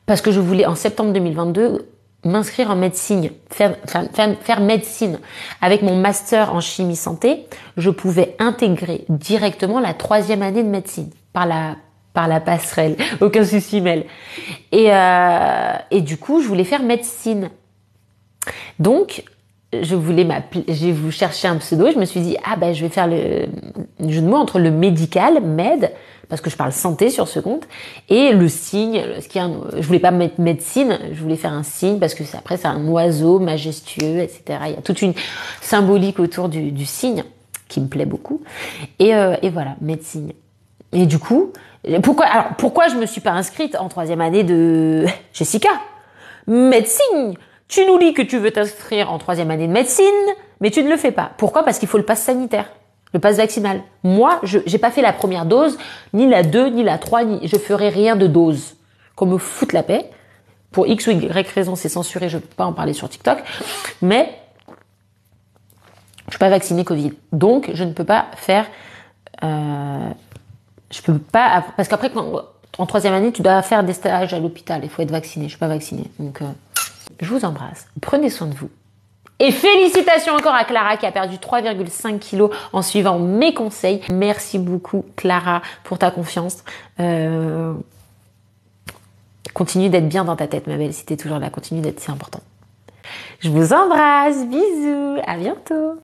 parce que je voulais en septembre 2022 m'inscrire en médecine, faire médecine. Avec mon master en chimie santé, je pouvais intégrer directement la 3e année de médecine par la passerelle. Aucun souci, Mel. Et du coup, je voulais faire médecine. Donc, j'ai cherché un pseudo et je me suis dit, je vais faire le jeu de mots entre le médical, med, parce que je parle santé sur ce compte. Et le signe, je voulais pas mettre médecine, je voulais faire un signe parce que après c'est un oiseau majestueux, etc. Il y a toute une symbolique autour du signe qui me plaît beaucoup. Et voilà, médecine. Et du coup, pourquoi je me suis pas inscrite en 3e année de Jessica? Médecine! Tu nous dis que tu veux t'inscrire en 3e année de médecine, mais tu ne le fais pas. Pourquoi? Parce qu'il faut le pass sanitaire, le pass vaccinal. Moi, j'ai pas fait la première dose, ni la 2, ni la 3, je ferai rien de dose. Qu'on me foute la paix. Pour X ou Y raison, c'est censuré, je peux pas en parler sur TikTok. Mais je suis pas vaccinée Covid. Donc, je ne peux pas faire... je peux pas... Parce qu'après, en 3e année, tu dois faire des stages à l'hôpital. Il faut être vacciné. Je suis pas vaccinée. Donc, je vous embrasse. Prenez soin de vous. Et félicitations encore à Clara qui a perdu 3,5 kilos en suivant mes conseils. Merci beaucoup Clara pour ta confiance. Continue d'être bien dans ta tête ma belle, si t'es toujours là. Continue d'être si important. Je vous embrasse. Bisous. À bientôt.